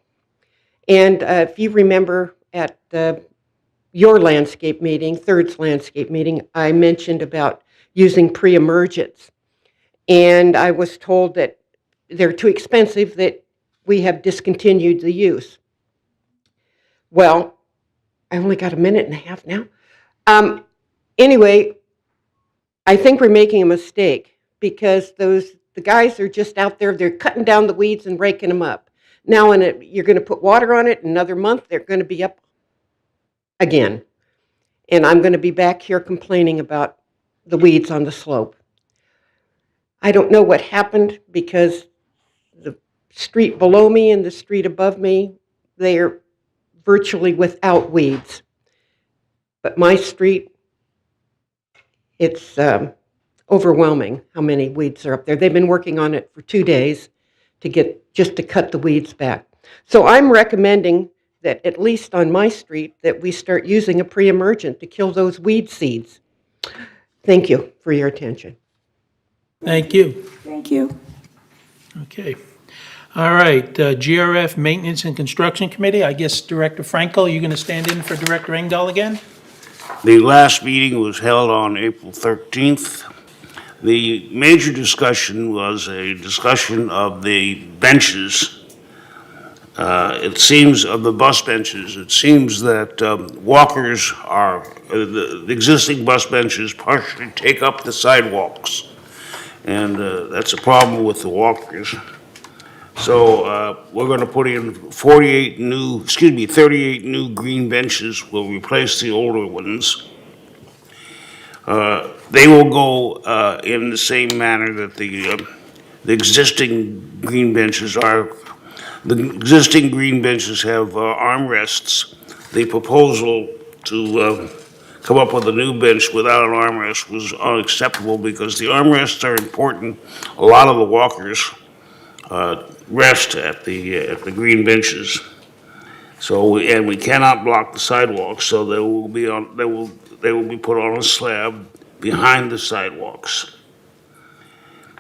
And if you remember at your landscape meeting, Third's landscape meeting, I mentioned about using pre-emergence. And I was told that they're too expensive, that we have discontinued the use. Well, I only got a minute and a half now. Anyway, I think we're making a mistake because the guys are just out there, they're cutting down the weeds and raking them up. Now you're going to put water on it, another month, they're going to be up again. And I'm going to be back here complaining about the weeds on the slope. I don't know what happened because the street below me and the street above me, they are virtually without weeds. But my street, it's overwhelming how many weeds are up there. They've been working on it for 2 days just to cut the weeds back. So I'm recommending that at least on my street that we start using a pre-emergent to kill those weed seeds. Thank you for your attention. Thank you. Thank you. Okay. All right, GRF Maintenance and Construction Committee, I guess Director Franco, you're going to stand in for Director Engdahl again? The last meeting was held on April 13th. The major discussion was a discussion of the benches. It seems, of the bus benches, it seems that walkers the existing bus benches partially take up the sidewalks. And that's a problem with the walkers. So we're going to put in 38 new green benches. We'll replace the older ones. They will go in the same manner that the existing green benches are. The existing green benches have armrests. The proposal to come up with a new bench without an armrest was unacceptable because the armrests are important. A lot of the walkers rest at the green benches. So and we cannot block the sidewalks, so they will be put on a slab behind the sidewalks.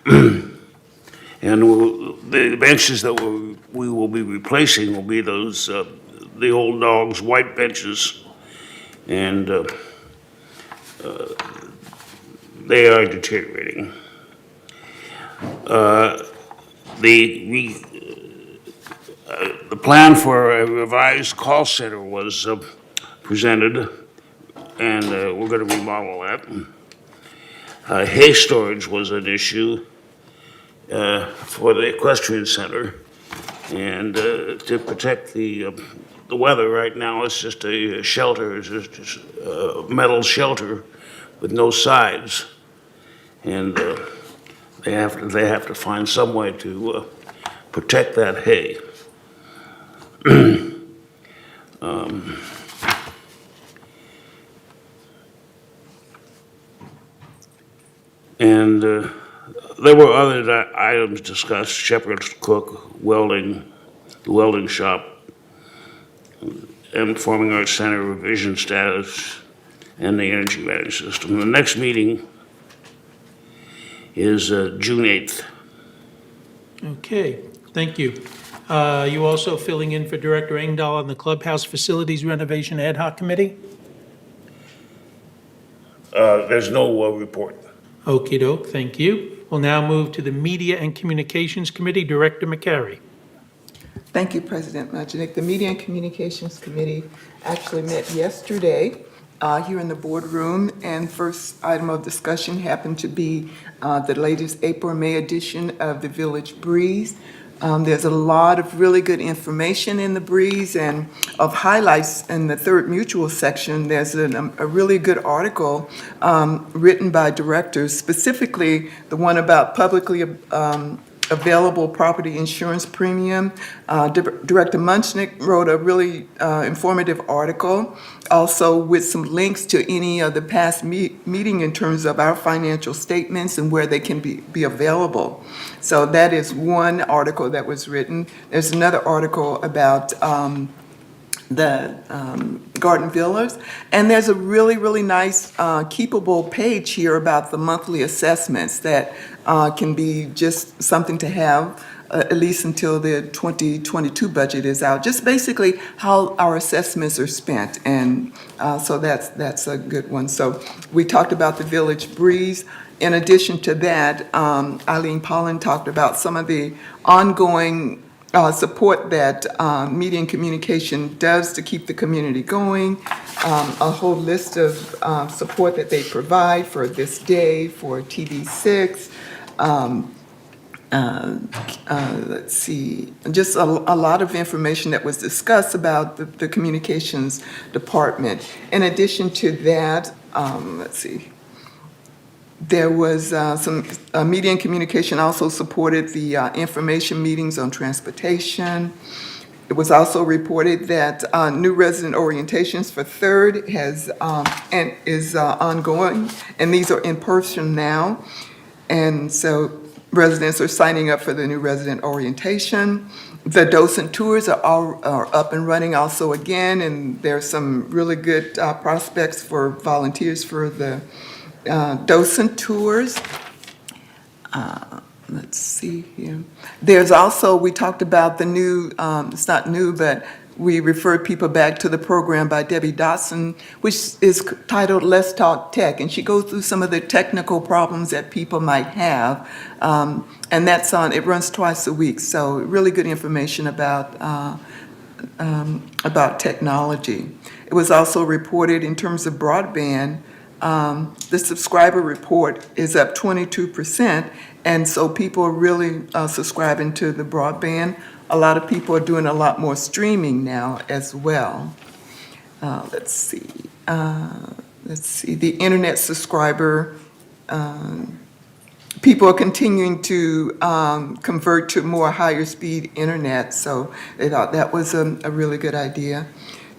And the benches that we will be replacing will be those the old dogs white benches, and they are deteriorating. The plan for a revised call center was presented, and we're going to remodel that. Hay storage was an issue for the equestrian center, and to protect the weather right now, it's just a shelter, it's just a metal shelter with no sides, and they have to find some way to protect that hay. And there were other items discussed: shepherd's cook, welding, the welding shop, and Performing Arts Center revision status, and the energy management system. The next meeting is June 8th. Okay, thank you. You also filling in for Director Engdahl on the Clubhouse Facilities Renovation Ad Hoc Committee? There's no report. Okey doke, thank you. We'll now move to the Media and Communications Committee, Director McCary. Thank you, President Majnik. The Media and Communications Committee actually met yesterday here in the boardroom, and first item of discussion happened to be the latest April or May edition of the Village Breeze. There's a lot of really good information in the breeze and of highlights in the third mutual section. There's a really good article written by directors, specifically the one about publicly available property insurance premium. Director Munchnick wrote a really informative article, also with some links to any of the past meeting in terms of our financial statements and where they can be available. So that is one article that was written. There's another article about the Gardenville, and there's a really, really nice keepable page here about the monthly assessments that can be just something to have at least until the 2022 budget is out. Just basically how our assessments are spent, and so that's a good one. So we talked about the Village Breeze. In addition to that, Eileen Pollan talked about some of the ongoing support that media and communication does to keep the community going, a whole list of support that they provide for this day, for TV6. Let's see, just a lot of information that was discussed about the communications department. In addition to that, let's see, there was some media and communication also supported the information meetings on transportation. It was also reported that new resident orientations for third is ongoing, and these are in person now. And so residents are signing up for the new resident orientation. The docent tours are up and running also again, and there's some really good prospects for volunteers for the docent tours. Let's see here. There's also, we talked about the new, it's not new, but we referred people back to the program by Debbie Dotson, which is titled Let's Talk Tech, and she goes through some of the technical problems that people might have, and that's on, it runs twice a week, so really good information about technology. It was also reported in terms of broadband, the subscriber report is up 22%, and so people are really subscribing to the broadband. A lot of people are doing a lot more streaming now as well. Let's see, the internet subscriber, people are continuing to convert to more higher speed internet, so they thought that was a really good idea.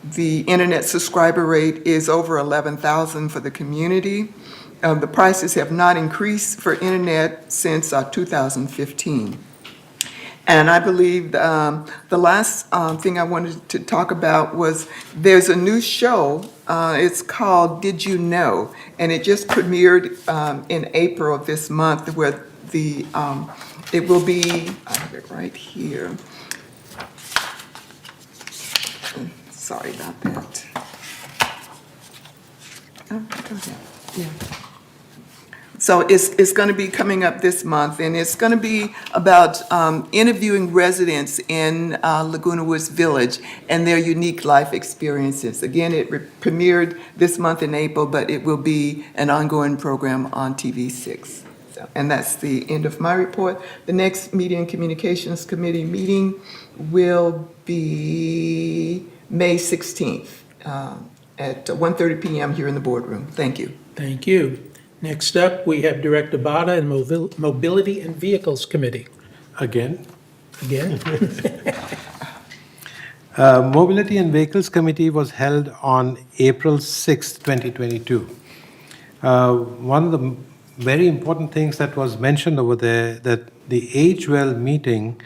The internet subscriber rate is over 11,000 for the community. The prices have not increased for internet since 2015. And I believe the last thing I wanted to talk about was there's a new show. It's called Did You Know? And it just premiered in April of this month, where it will be, I have it right here. Sorry about that. Oh, go ahead. Yeah. So it's going to be coming up this month, and it's going to be about interviewing residents in Laguna Woods Village and their unique life experiences. Again, it premiered this month in April, but it will be an ongoing program on TV6. So, and that's the end of my report. The next Media and Communications Committee meeting will be May 16th at 1:30 p.m. here in the boardroom. Thank you. Thank you. Next up, we have Director Bada and Mobility and Vehicles Committee. Again? Again? Mobility and Vehicles Committee was held on April 6, 2022. One of the very important things that was mentioned over there, that the Age Well meeting,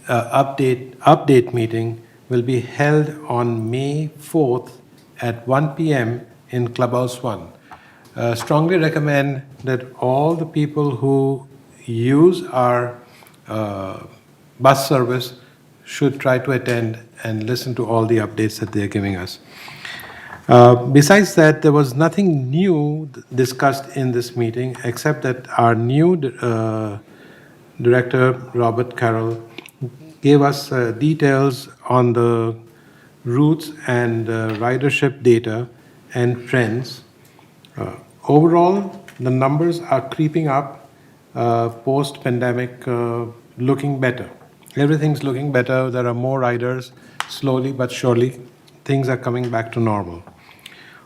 update meeting, will be held on May 4th at 1 p.m. in Clubhouse 1. Strongly recommend that all the people who use our bus service should try to attend and listen to all the updates that they're giving us. Besides that, there was nothing new discussed in this meeting except that our new director, Robert Carroll, gave us details on the routes and ridership data and trends. Overall, the numbers are creeping up post-pandemic, looking better. Everything's looking better. There are more riders. Slowly but surely, things are coming back to normal.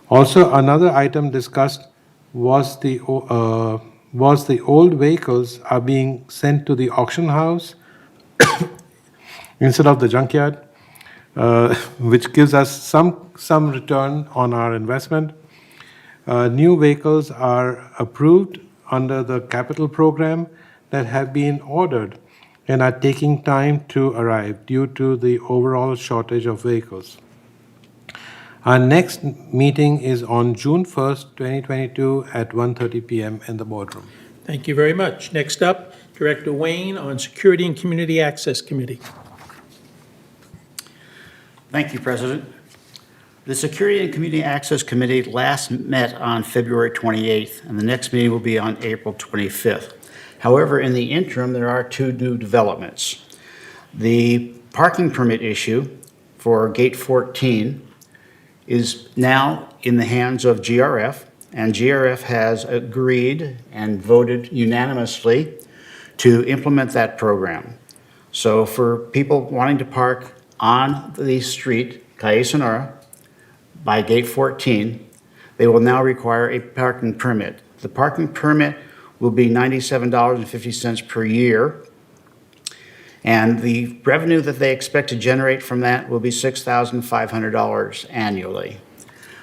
Also, another item discussed was the old vehicles are being sent to the auction house instead of the junkyard, which gives us some return on our investment. New vehicles are approved under the capital program that have been ordered and are taking time to arrive due to the overall shortage of vehicles. Our next meeting is on June 1st, 2022 at 1:30 p.m. in the boardroom. Thank you very much. Next up, Director Rayne on Security and Community Access Committee. Thank you, President. The Security and Community Access Committee last met on February 28th, and the next meeting will be on April 25th. However, in the interim, there are two new developments. The parking permit issue for Gate 14 is now in the hands of GRF, and GRF has agreed and voted unanimously to implement that program. So for people wanting to park on the street, Calle Sonora, by Gate 14, they will now require a parking permit. The parking permit will be $97.50 per year, and the revenue that they expect to generate from that will be $6,500 annually.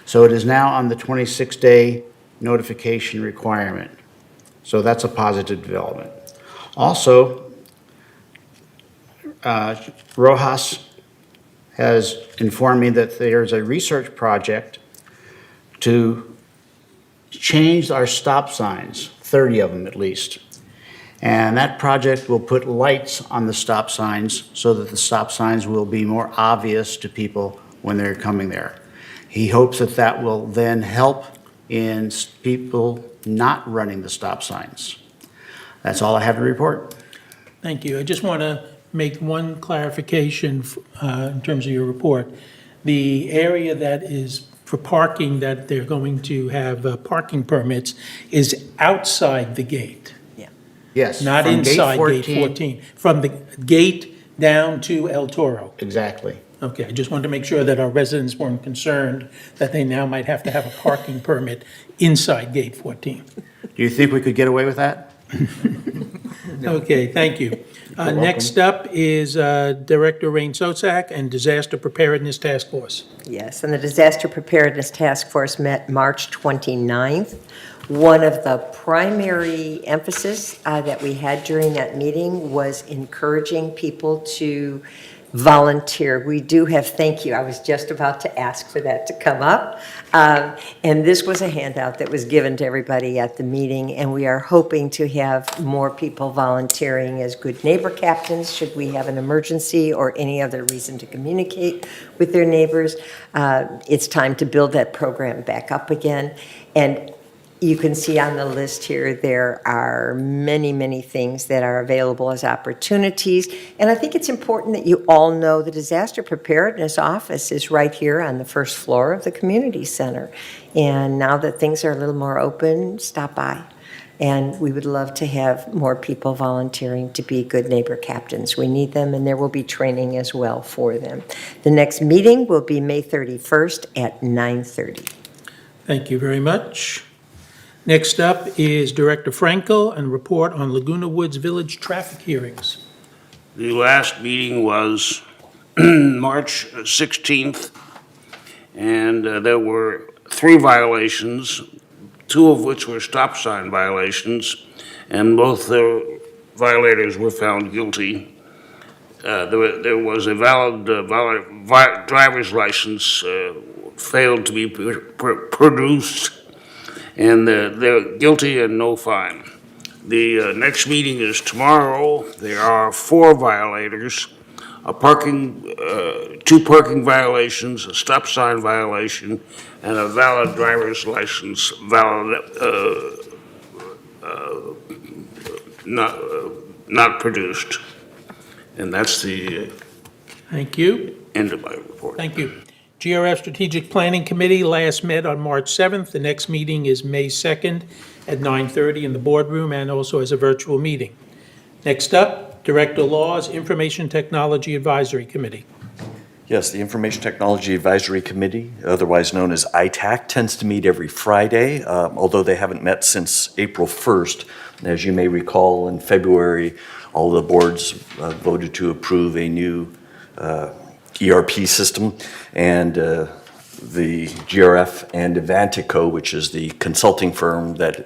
So it is now on the 26-day notification requirement. So that's a positive development. Also, Rojas has informed me that there's a research project to change our stop signs, 30 of them at least. And that project will put lights on the stop signs so that the stop signs will be more obvious to people when they're coming there. He hopes that that will then help in people not running the stop signs. That's all I have to report. Thank you. I just want to make one clarification in terms of your report. The area that is for parking that they're going to have parking permits is outside the gate. Yes. Not from inside Gate 14. From the gate down to El Toro. Exactly. Okay, I just wanted to make sure that our residents weren't concerned that they now might have to have a parking permit inside Gate 14. Do you think we could get away with that? Okay, thank you. Next up is Director Rayne Sotzak and Disaster Preparedness Task Force. Yes, and the Disaster Preparedness Task Force met March 29th. One of the primary emphasis that we had during that meeting was encouraging people to volunteer. We do have, thank you, I was just about to ask for that to come up. And this was a handout that was given to everybody at the meeting, and we are hoping to have more people volunteering as good neighbor captains should we have an emergency or any other reason to communicate with their neighbors. It's time to build that program back up again. And you can see on the list here, there are many, many things that are available as opportunities. And I think it's important that you all know the Disaster Preparedness Office is right here on the first floor of the community center. And now that things are a little more open, stop by. And we would love to have more people volunteering to be good neighbor captains. We need them, and there will be training as well for them. The next meeting will be May 31st at 9:30. Thank you very much. Next up is Director Franco and report on Laguna Woods Village traffic hearings. The last meeting was March 16th, and there were 3 violations, 2 of which were stop sign violations, and both the violators were found guilty. There was a valid driver's license failed to be produced, and they're guilty and no fine. The next meeting is tomorrow. There are 4 violators, a 2 parking violations, a stop sign violation, and a valid driver's license not produced. And that's the Thank you. end of my report. Thank you. GRF Strategic Planning Committee last met on March 7th. The next meeting is May 2nd at 9:30 in the boardroom and also as a virtual meeting. Next up, Director Laws, Information Technology Advisory Committee. Yes, the Information Technology Advisory Committee, otherwise known as ITAC, tends to meet every Friday, although they haven't met since April 1st. And as you may recall, in February, all the boards voted to approve a new ERP system, and the GRF and Avantico, which is the consulting firm that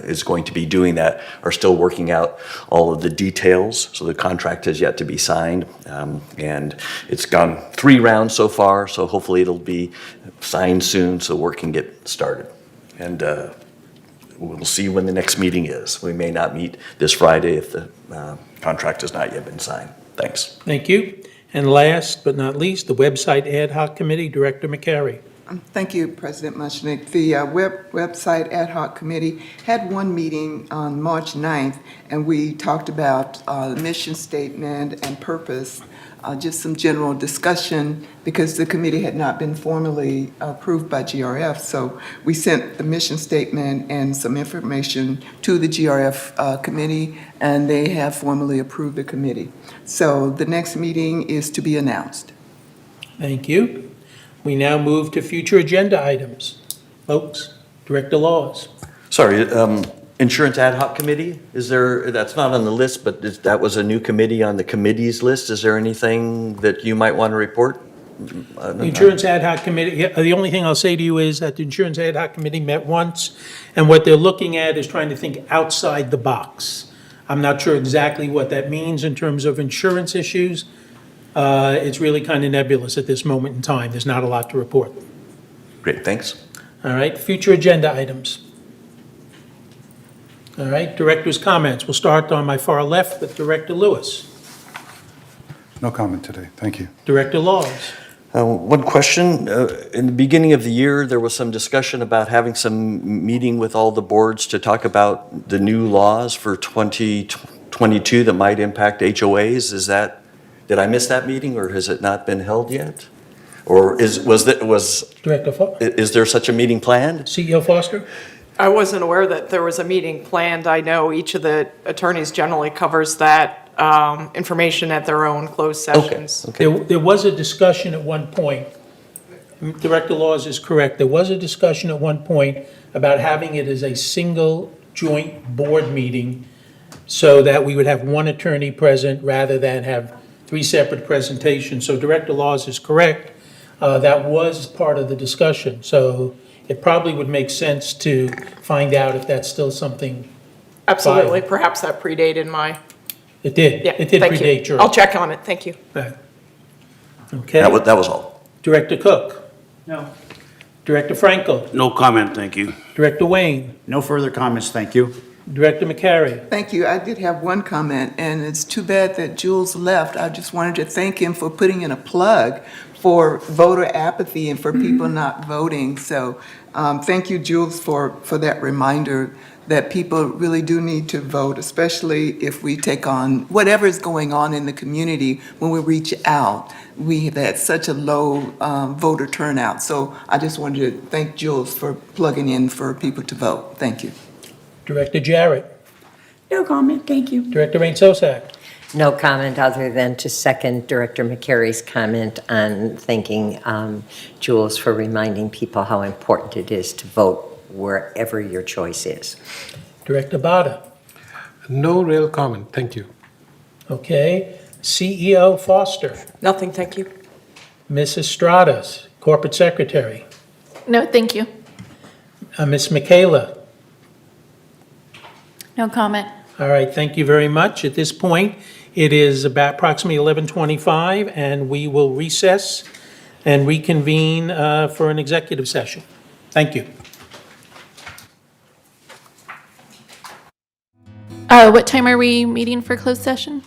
is going to be doing that, are still working out all of the details. So the contract has yet to be signed, and it's gone 3 rounds so far, so hopefully it'll be signed soon so work can get started. And we'll see when the next meeting is. We may not meet this Friday if the contract has not yet been signed. Thanks. Thank you. And last but not least, the Website Ad Hoc Committee, Director McCary. Thank you, President Muchnick. The website Ad Hoc Committee had one meeting on March 9th, and we talked about the mission statement and purpose, just some general discussion, because the committee had not been formally approved by GRF. So we sent the mission statement and some information to the GRF committee, and they have formally approved the committee. So the next meeting is to be announced. Thank you. We now move to future agenda items. Folks, Director Laws. Sorry, Insurance Ad Hoc Committee, is there, that's not on the list, but that was a new committee on the committee's list. Is there anything that you might want to report? The Insurance Ad Hoc Committee, the only thing I'll say to you is that the Insurance Ad Hoc Committee met once, and what they're looking at is trying to think outside the box. I'm not sure exactly what that means in terms of insurance issues. It's really kind of nebulous at this moment in time. There's not a lot to report. Great, thanks. All right, future agenda items. All right, director's comments. We'll start on my far left with Director Lewis. No comment today. Thank you. Director Laws. One question. In the beginning of the year, there was some discussion about having some meeting with all the boards to talk about the new laws for 2022 that might impact HOAs. Did I miss that meeting, or has it not been held yet? Or was there such a meeting planned? CEO Foster? I wasn't aware that there was a meeting planned. I know each of the attorneys generally covers that information at their own closed sessions. There was a discussion at one point, Director Laws is correct, there was a discussion at one point about having it as a single joint board meeting so that we would have one attorney present rather than have 3 separate presentations. So Director Laws is correct. That was part of the discussion. So it probably would make sense to find out if that's still something. Absolutely. viable. Perhaps that predated my. It did. Yeah, It did thank you. predate yours. I'll check on it. Thank you. Right. Okay. That was all. Director Cook. No. Director Franco. No comment, thank you. Director Wayne. No further comments, thank you. Director McCary. Thank you. I did have one comment, and it's too bad that Jules left. I just wanted to thank him for putting in a plug for voter apathy and for people not voting. So thank you, Jules, for that reminder that people really do need to vote, especially if we take on whatever is going on in the community. When we reach out, we've had such a low voter turnout. So I just wanted to thank Jules for plugging in for people to vote. Thank you. Director Jarrett. No comment, thank you. Director Rayne Sotzak. No comment other than to second Director McCary's comment on thanking Jules for reminding people how important it is to vote wherever your choice is. Director Bada. No real comment, thank you. Okay. CEO Foster. Nothing, thank you. Mrs. Stratas, Corporate Secretary. No, thank you. Ms. Michaela. No comment. All right, thank you very much. At this point, it is about approximately 11:25, and we will recess and reconvene for an executive session. Thank you. What time are we meeting for closed session?